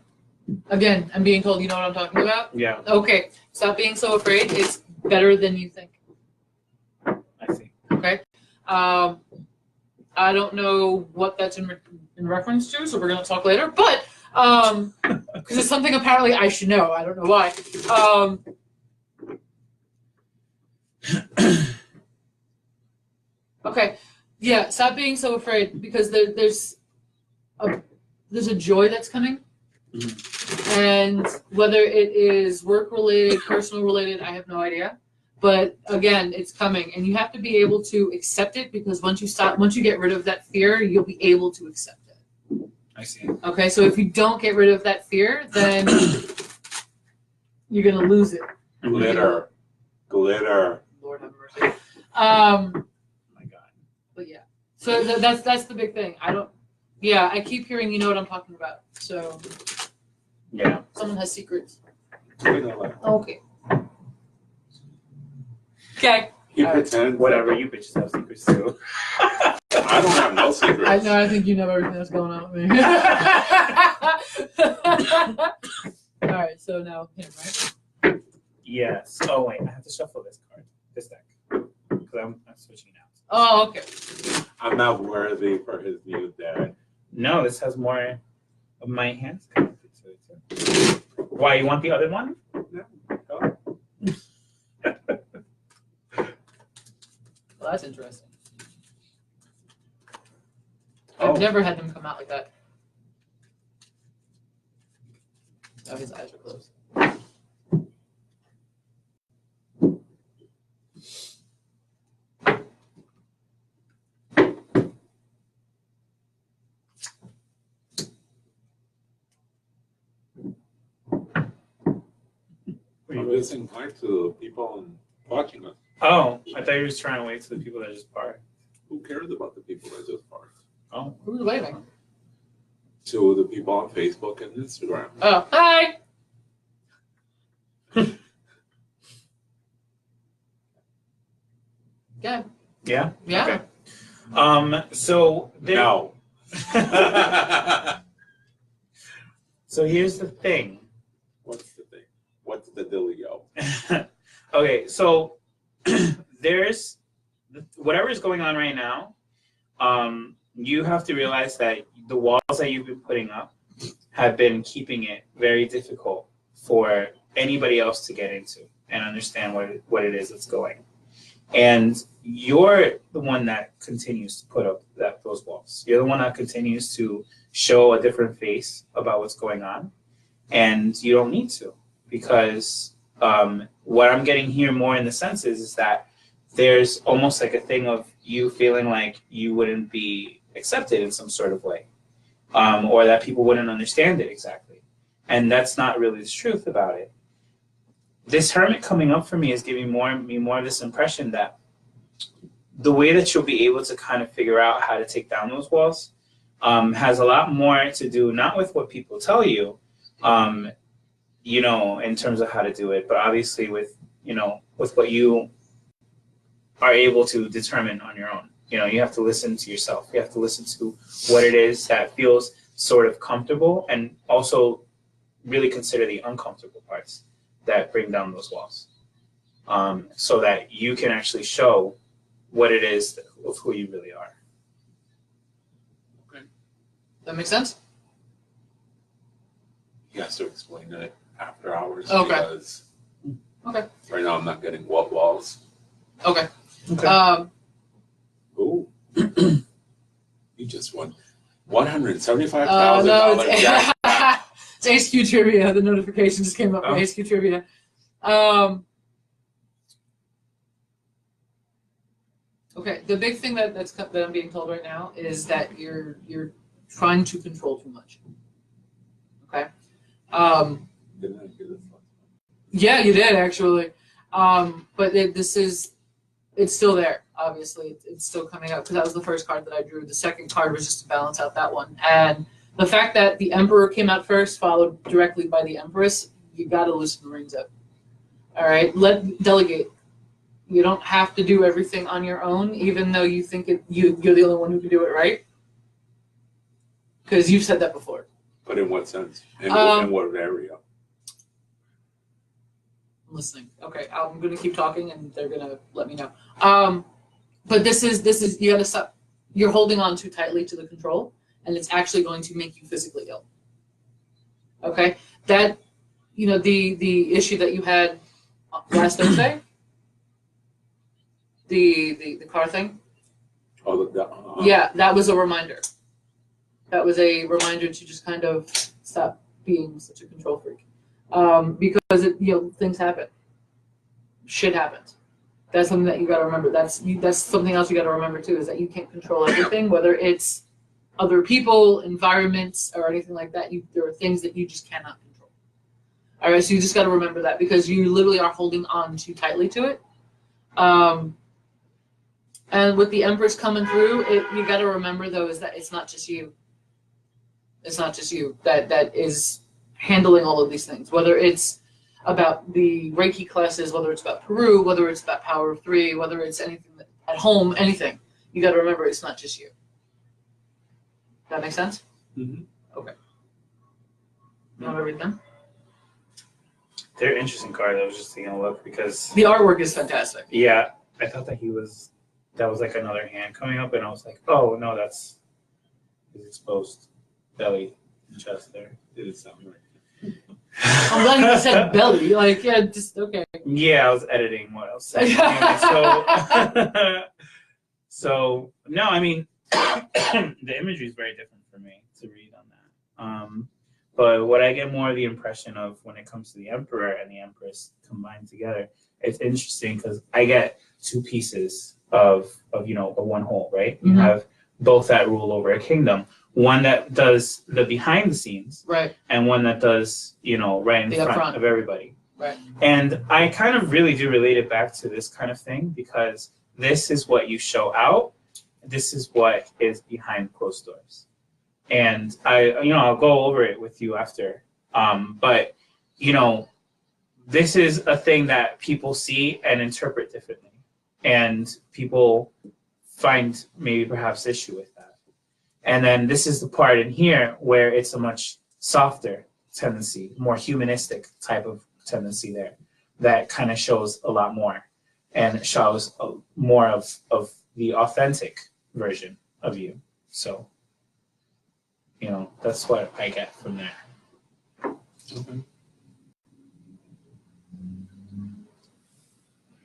Again, I'm being told you know what I'm talking about. Yeah, Okay. Stop being so afraid. It's better than you think. I see. Okay. I don't know what that's in reference to, so we're gonna talk later. But because it's something apparently I should know. I don't know why. Okay. Yeah. Stop being so afraid because there's a joy that's coming. And whether it is work related, personal related, I have no idea. But again, it's coming, and you have to be able to accept it because once you get rid of that fear, you'll be able to accept it. I see. Okay, so if you don't get rid of that fear, then you're gonna lose it. Glitter. Lord have mercy. Oh my God. But yeah, so that's the big thing. I keep hearing you know what I'm talking about. So Yeah. someone has secrets. We know that. Okay. Okay. You pretend. Whatever, you bitches have secrets too. I don't have no secrets. I know. I think you know everything that's going on with me. All right. So now him, right? Yes. Oh wait, I have to shuffle this deck, because I'm switching out. Oh, okay. I'm not worthy for his new deck. No, this has more of my hands connected to it too. Why, you want the other one? No. Oh. Well, that's interesting. Oh. I've never had them come out like that. Oh, his eyes are closed. I'm listening hard to people watching us. Oh, I thought you were just trying to wait to the people that just parked. Who cares about the people that just parked? Oh. Who's waving? To the people on Facebook and Instagram. Oh, hi. Yeah. Yeah? Yeah. Okay. So there, No. so here's the thing. What's the thing? What's the dealio? Okay, so there's whatever is going on right now. You have to realize that the walls that you've been putting up have been keeping it very difficult for anybody else to get into and understand what it is that's going. And you're the one that continues to put up those walls. You're the one that continues to show a different face about what's going on. And you don't need to, because what I'm getting here more in the sense is that there's almost like a thing of you feeling like you wouldn't be accepted in some sort of way, or that people wouldn't understand it exactly. And that's not really the truth about it. This Hermit coming up for me is giving me more of this impression that the way that you'll be able to kind of figure out how to take down those walls has a lot more to do not with what people tell you, in terms of how to do it, but obviously with what you are able to determine on your own. You have to listen to yourself. You have to listen to what it is that feels sort of comfortable, and also really consider the uncomfortable parts that bring down those walls, so that you can actually show what it is of who you really are. Okay. That makes sense? He has to explain it after hours. Okay. Because Okay. right now I'm not getting what walls. Okay. Okay. Ooh. You just won $175,000 no, jackpot. it's ASQ Trivia. The notification just came up for Oh. ASQ Trivia. Okay, the big thing that I'm being told right now is that you're trying to control too much. Okay. Didn't I do this one? Yeah, you did actually. But it's still there. Obviously, it's still coming up because that was the first card that I drew. The second card was just to balance out that one, and the fact that the Emperor came out first, followed directly by the Empress, you got to loosen the reins up. All right, delegate. You don't have to do everything on your own, even though you think you're the only one who can do it right. Because you've said that before. But in what sense? In what area? I'm listening. Okay, I'm gonna keep talking, and they're gonna let me know. But this is you gotta stop. You're holding on too tightly to the control, and it's actually going to make you physically ill. Okay, that the issue that you had last Thursday. The car thing? Oh, Yeah, that was a reminder. That was a reminder to just kind of stop being such a control freak. Because things happen. Shit happens. That's something that you got to remember. That's something else you got to remember too, is that you can't control everything, whether it's other people, environments, or anything like that. There are things that you just cannot control. All right, so you just got to remember that, because you literally are holding on too tightly to it. And with the Empress coming through, you got to remember though is that it's not just you. It's not just you that is handling all of these things. Whether it's about the Reiki classes, whether it's about Peru, whether it's about Power of Three, whether it's anything at home, anything. You got to remember it's not just you. That make sense? Mm-hmm. Okay. You want to read them? They're interesting cards. I was just taking a look because The artwork is fantastic. yeah, I thought that that was like another hand coming up, and I was like, oh no, that's his exposed belly and chest there. Did it sound right? I'm glad you said belly. Like, yeah, just okay. Yeah, I was editing what I was saying. Anyway, so no, I mean, the imagery is very different for me to read on that. But what I get more of the impression of when it comes to the Emperor and the Empress combined together, it's interesting because I get two pieces of a one whole, right? You have both that rule over a kingdom. One that does the behind the scenes, right, and one that does, right in front of everybody. Right. And I kind of really do relate it back to this kind of thing, because this is what you show out. This is what is behind closed doors. And I'll go over it with you after. But, this is a thing that people see and interpret differently. And people find maybe perhaps issue with that. And then this is the part in here where it's a much softer tendency, more humanistic type of tendency there, that kind of shows a lot more and shows more of the authentic version of you. So, that's what I get from there. Okay.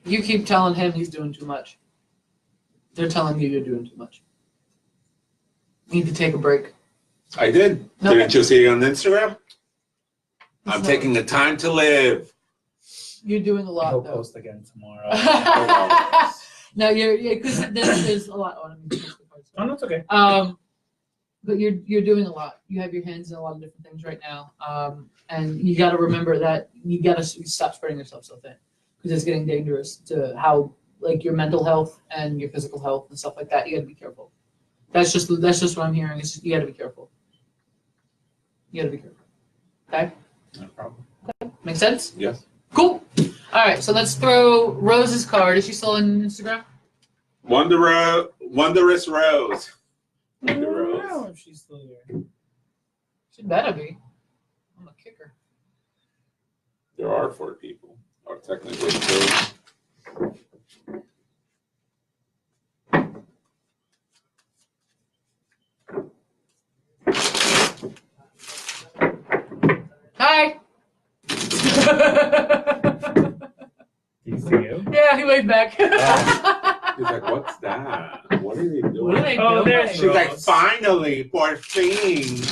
You keep telling him he's doing too much. They're telling you you're doing too much. You need to take a break. I did. No. Didn't you see it on Instagram? I'm not- taking the time to live. You're doing a lot, He'll though. post again tomorrow. No, because there's a lot. Oh, let me just the cards. Oh, that's okay. But you're doing a lot. You have your hands in a lot of different things right now, and you got to remember that you got to stop spreading yourself so thin, because it's getting dangerous to how your mental health and your physical health and stuff like that. You got to be careful. That's just what I'm hearing. Is you got to be careful. You got to be careful. Okay. No problem. Make sense? Yes. Cool. All right. So let's throw Rose's card. Is she still on Instagram? Wondrous Rose. I don't know if she's still here. She better be. I'm a kicker. There are 4 people, or technically 2. Hi. Do you see you? Yeah, he waved back. He's like, what's that? What are they doing? What are they Oh, doing? there's She's like, Rose. finally, poor thing.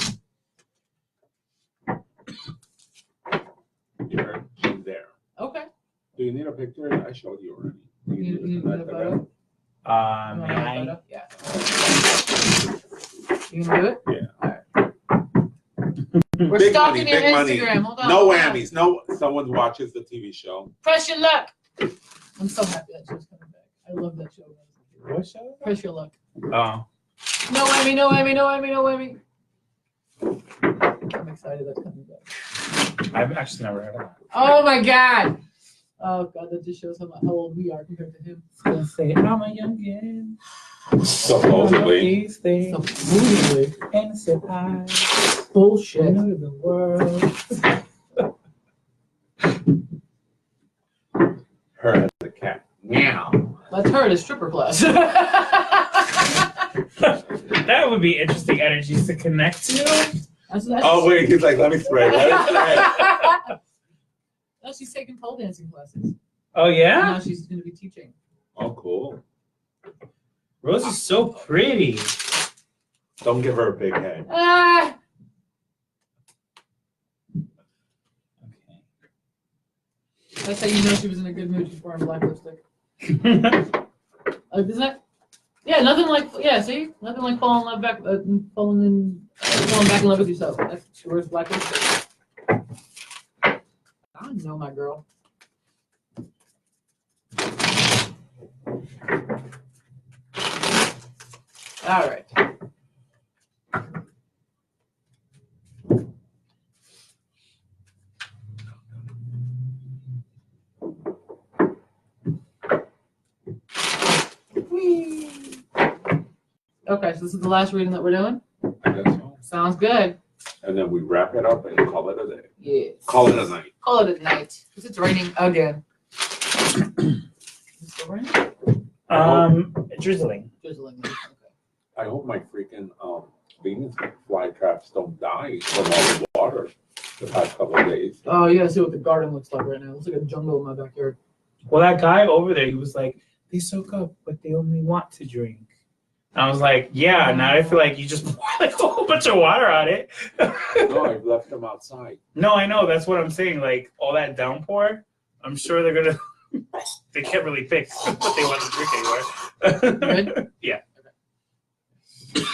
You heard? She's there. Okay. Do you need a picture? I showed you already. Do You need a photo? May You want a I? photo? Yeah. You can do it? Yeah. All right. We're Big stalking money, your big money. Instagram. Hold on. No hold on. whammies. No, someone watches the TV show. Press your luck. I'm so happy that show's coming back. I love that show. What show? Press your luck. Oh. No whammy, no whammy, no whammy, no whammy. I'm excited that's coming back. I've actually never heard of that. Oh my God. Oh God, that just shows how old we are compared to him. I was gonna say, I'm a youngin. Supposedly. These things. Supposedly. Innocent eyes. Bullshit. New to the world. Her as a cat. Meow. Let's her at a stripper class. That would be interesting energies to connect to. That's Oh wait, he's like, let me spray. Let me spray. No, she's taking pole dancing classes. Oh And yeah? now she's going to be teaching. Oh, cool. Rose is so pretty. Don't give her a big head. Ah! Okay. That's how you know she was in a good mood. She's wearing black lipstick. Is that? Yeah, nothing like, yeah, see? Nothing like falling back in love with yourself. That's, she wears black lipstick. I know my girl. All right. Okay, so this is the last reading that we're doing. I guess so. Sounds good. And then we wrap it up and call it a day. Yes. Call it a night. Call it a night. Because it's raining again. Is it still raining? Drizzling. Drizzling. Okay. I hope my freaking Venus flytraps don't die from all the water the past couple of days. Oh, you gotta see what the garden looks like right now. It looks like a jungle in my backyard. Well, that guy over there, he was like, they soak up, but they only want to drink. I was like, yeah, now I feel like you just pour like a whole bunch of water on it. No, I've left them outside. No, I know. That's what I'm saying. Like, all that downpour, I'm sure they're going to, they can't really pick what they want to drink anymore. Good? Yeah. Okay.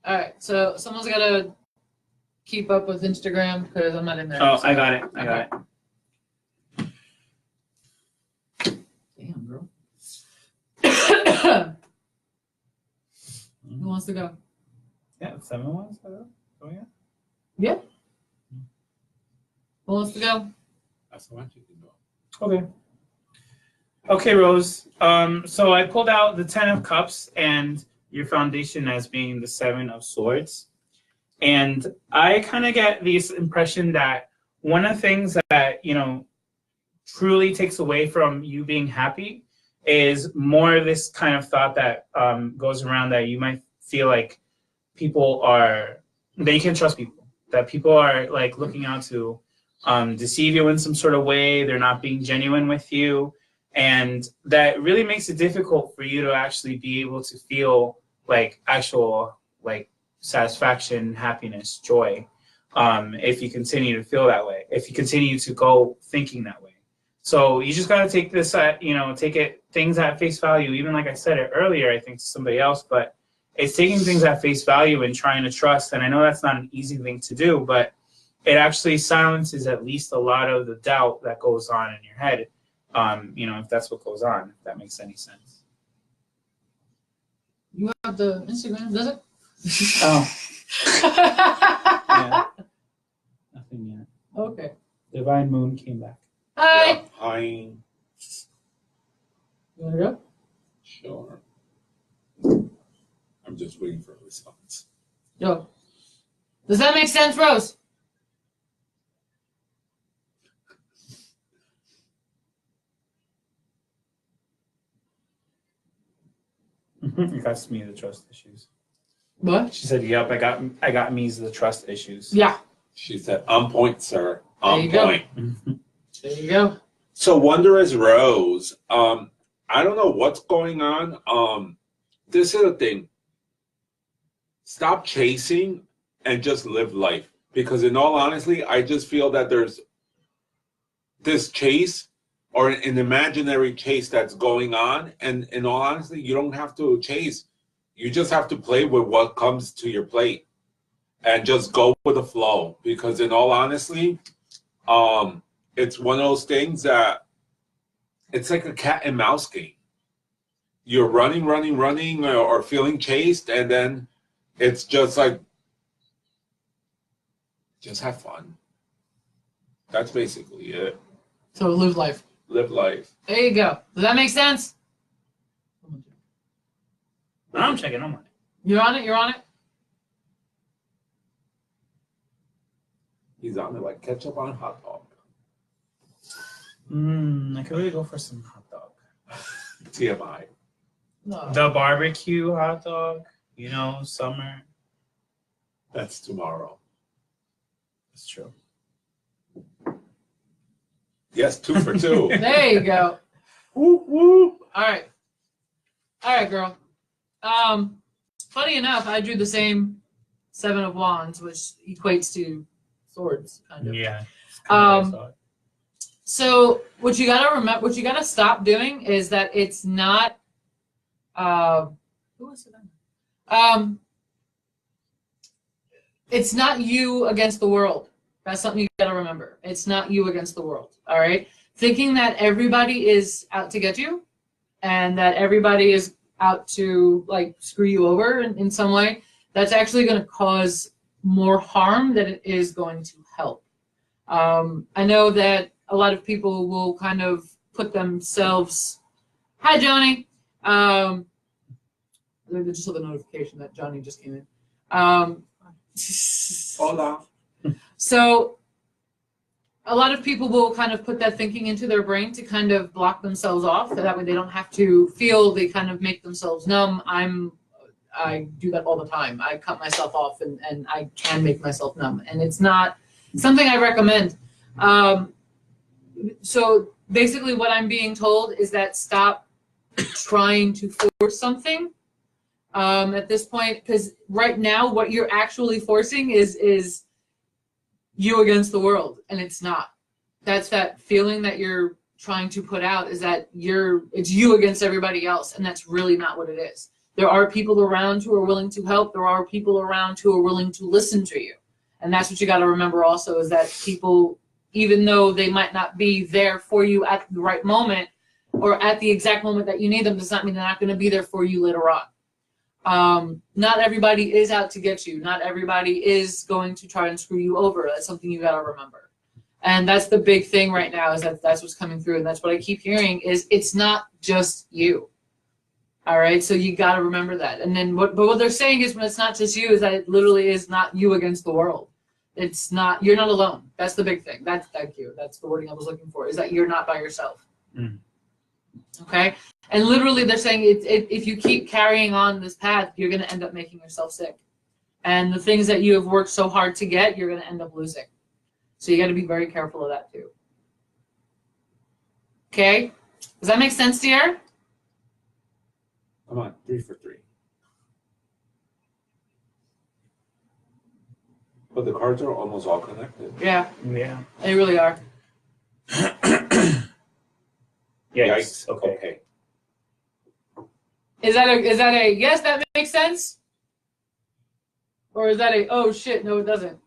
All right, so someone's gotta keep up with Instagram because I'm not in there. Oh, so- I got it. I got it. Damn, girl. Who wants to go? Yeah, 7 ones. Oh, yeah. Yeah. Who wants to go? That's what you can do. Okay. Okay, Rose. So I pulled out the 10 of Cups and your foundation as being the 7 of Swords. And I kind of get this impression that one of the things that, truly takes away from you being happy is more of this kind of thought that goes around that you might feel like they can trust people, that people are like looking out to deceive you in some sort of way. They're not being genuine with you. And that really makes it difficult for you to actually be able to feel like actual like satisfaction, happiness, joy, if you continue to feel that way, if you continue to go thinking that way. So you just got to take this, things at face value. Even like I said it earlier, I think to somebody else, but it's taking things at face value and trying to trust. And I know that's not an easy thing to do, but it actually silences at least a lot of the doubt that goes on in your head. If that's what goes on, if that makes any sense. You have the Instagram, does it? Oh, yeah. Nothing yet. Okay. Divine Moon came back. Hi. Yeah, hi. You wanna go? Sure. I'm just waiting for a response. Go. Does that make sense, Rose? You got me the trust issues. What? She said, "Yep, I got me's the trust issues." Yeah. She said, on point, sir. There On you go. point. There you go. So Wondrous Rose, I don't know what's going on. This is the thing. Stop chasing and just live life. Because in all honesty, I just feel that there's this chase or an imaginary chase that's going on. And in all honesty, you don't have to chase. You just have to play with what comes to your plate and just go with the flow. Because in all honesty, it's one of those things that it's like a cat and mouse game. You're running, or feeling chased, and then it's just like, just have fun. That's basically it. So live life. live life. There you go. Does that make sense? I'm checking on mine. You're on it. You're on it. He's on it like ketchup on a hot dog. I could really go for some hot dog. TMI. No. The barbecue hot dog, you know, summer. That's tomorrow. That's true. Yes, 2 for 2. There you go. Whoop, whoop. All right. All right, girl. Funny enough, I drew the same 7 of Wands, which equates to swords, kind of. Yeah. So what you gotta remember, what you gotta stop doing is that it's not. Who was it? It's not you against the world. That's something you gotta remember. It's not you against the world. All right. Thinking that everybody is out to get you, and that everybody is out to like screw you over in some way, that's actually going to cause more harm than it is going to help. I know that a lot of people will kind of put themselves. Hi, Johnny. I just saw the notification that Johnny just came in. Hola. So a lot of people will kind of put that thinking into their brain to kind of block themselves off. So that way they don't have to feel, they kind of make themselves numb. I do that all the time. I cut myself off and I can make myself numb. And it's not something I recommend. So basically what I'm being told is that stop trying to force something at this point. Because right now what you're actually forcing is you against the world, and it's not. That's that feeling that you're trying to put out, is that it's you against everybody else, and that's really not what it is. There are people around who are willing to help. There are people around who are willing to listen to you, and that's what you got to remember also, is that people, even though they might not be there for you at the right moment or at the exact moment that you need them, does not mean they're not going to be there for you later on. Not everybody is out to get you. Not everybody is going to try and screw you over. That's something you got to remember. And that's the big thing right now, is that's what's coming through. And that's what I keep hearing, is it's not just you. All right. So you got to remember that. And then what they're saying is, when it's not just you, is that it literally is not you against the world. It's not, you're not alone. That's the big thing. Thank you. That's the wording I was looking for, is that you're not by yourself. Mm. Okay. And literally they're saying if you keep carrying on this path, you're going to end up making yourself sick. And the things that you have worked so hard to get, you're going to end up losing. So you got to be very careful of that too. Okay? Does that make sense, dear? Come on, 3 for 3. But the cards are almost all connected. Yeah, Yeah. they really are. Yikes. Okay. Okay. Is that a yes, that makes sense? Or is that a oh shit, no it doesn't?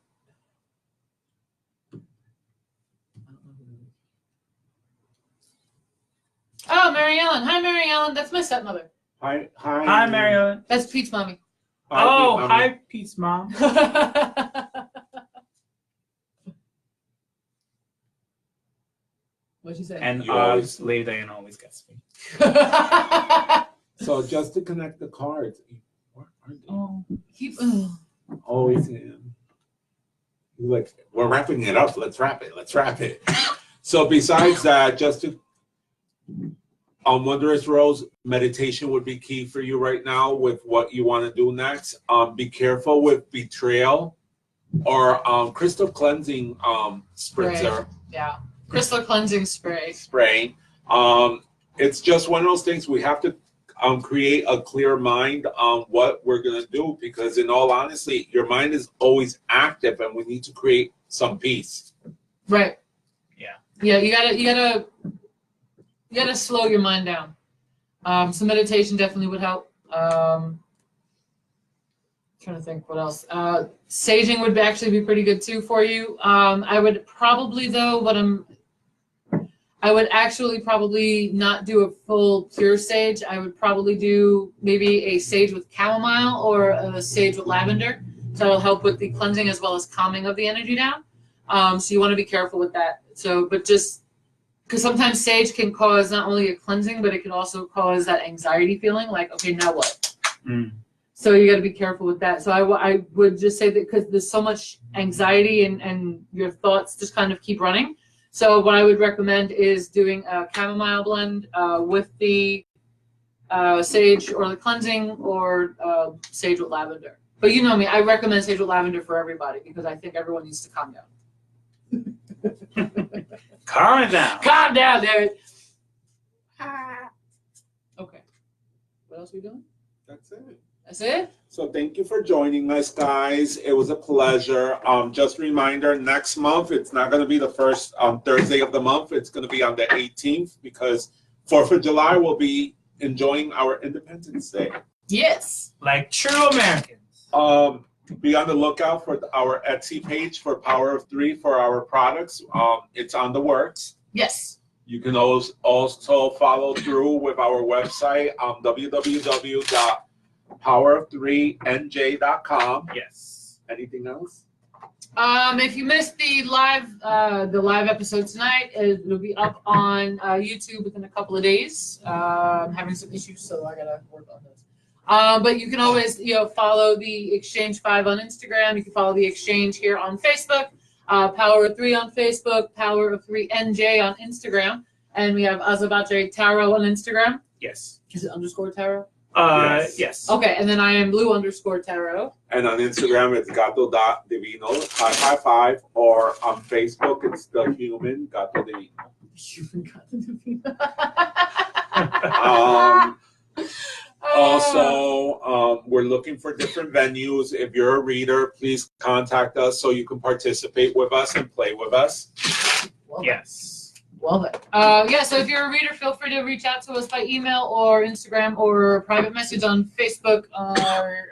Oh, Mary Ellen. Hi, Mary Ellen. That's my stepmother. Hi, Hi, Mary Ellen. That's Pete's mommy. Hi, Pete's mom. What'd you say? And You always- Lady Diana always gets me. So just to connect the cards. Where are they? Oh, Always in. Like, we're wrapping it up. Let's wrap it. Let's wrap it. So besides that, just to Wondrous Rose, meditation would be key for you right now with what you want to do next. Be careful with betrayal or crystal cleansing spritzer. yeah. Crystal cleansing spray. It's just one of those things we have to create a clear mind on what we're going to do, because in all honesty, your mind is always active and we need to create some peace. Right. Yeah. Yeah, you gotta slow your mind down. Some meditation definitely would help. Trying to think what else. Saging would actually be pretty good too for you. I would probably I would actually probably not do a full pure sage. I would probably do maybe a sage with chamomile or a sage with lavender. So that'll help with the cleansing as well as calming of the energy down. So you want to be careful with that. So, but just because sometimes sage can cause not only a cleansing, but it can also cause that anxiety feeling like, okay, now what? So you got to be careful with that. So I would just say that because there's so much anxiety and your thoughts just kind of keep running. So what I would recommend is doing a chamomile blend with the sage or the cleansing, or sage with lavender. But you know me, I recommend sage with lavender for everybody because I think everyone needs to calm down. Calm it down. Calm down, David. Okay. What else are we doing? That's it. That's it? So thank you for joining us, guys. It was a pleasure. Just a reminder, next month, it's not going to be the first Thursday of the month. It's going to be on the 18th because 4th of July we'll be enjoying our Independence Day. Yes. Like true Americans. Be on the lookout for our Etsy page for Power of Three for our products. It's on the works. Yes. You can also follow through with our website on www.powerof3nj.com. Yes. Anything else? If you missed the live episode tonight, it'll be up on YouTube within a couple of days. I'm having some issues, so I gotta work on those. But you can always, follow the Exchange 5 on Instagram. You can follow the Exchange here on Facebook. Power of 3 on Facebook. Power of 3 NJ on Instagram, and we have Azabache Tarot on Instagram. Yes. Is it _ tarot? Yes. Okay, and then I am blue _ tarot. And on Instagram, it's Gato Divino 555, or on Facebook, it's the human Gato Divino. Also, we're looking for different venues. If you're a reader, please contact us so you can participate with us and play with us. Well, Yes. Well then. So if you're a reader, feel free to reach out to us by email or Instagram or private message on Facebook or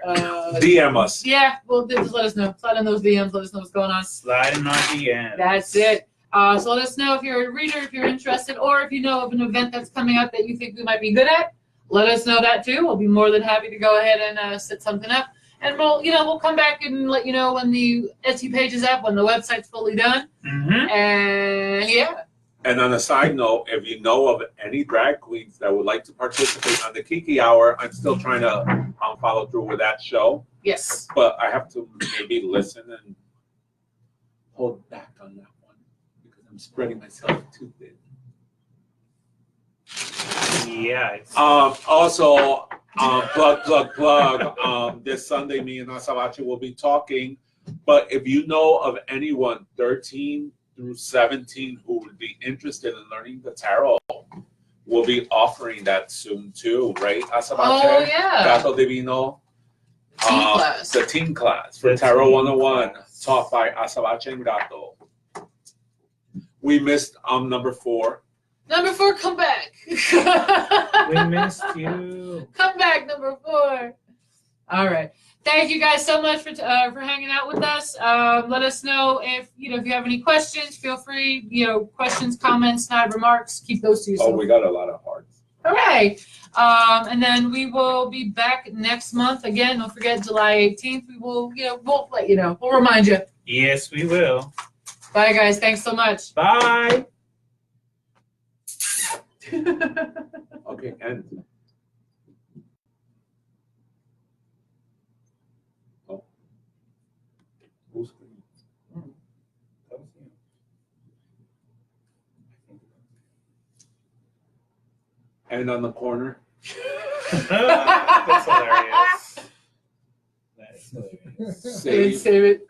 DM us. Yeah, well, just let us know. Slide in those DMs. Let us know what's going on. Slide in our DM. That's it. So let us know if you're a reader, if you're interested, or if you know of an event that's coming up that you think we might be good at. Let us know that too. We'll be more than happy to go ahead and set something up. And we'll come back and let you know when the Etsy page is up, when the website's fully done. Mm-hmm. And yeah. And on a side note, if you know of any drag queens that would like to participate on the Kiki Hour, I'm still trying to follow through with that show. Yes. But I have to maybe listen and hold back on that one because I'm spreading myself too thin. Yeah. Also, plug. This Sunday, me and Azabache will be talking. But if you know of anyone 13 through 17 who would be interested in learning the tarot, we'll be offering that soon too, right, Azabache? Oh, yeah. Gato Divino. Teen class. The teen class for Tarot 101, taught by Azabache and Gato. We missed number 4. Number 4, come back. We missed you. Come back, number 4. All right. Thank you guys so much for hanging out with us. Let us know if you have any questions. Feel free, questions, comments, snide remarks. Keep those to yourself. Oh, we got a lot of hearts. All right. And then we will be back next month again. Don't forget July 18th. We will, we'll let you know. We'll remind you. Yes, we will. Bye, guys. Thanks so much. Bye. Okay, and who's and on the corner? That's hilarious. That is hilarious. Save it.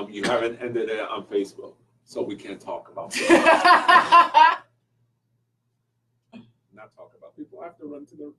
You haven't ended it on Facebook, so we can't talk about it. Not talk about people. I have to run to the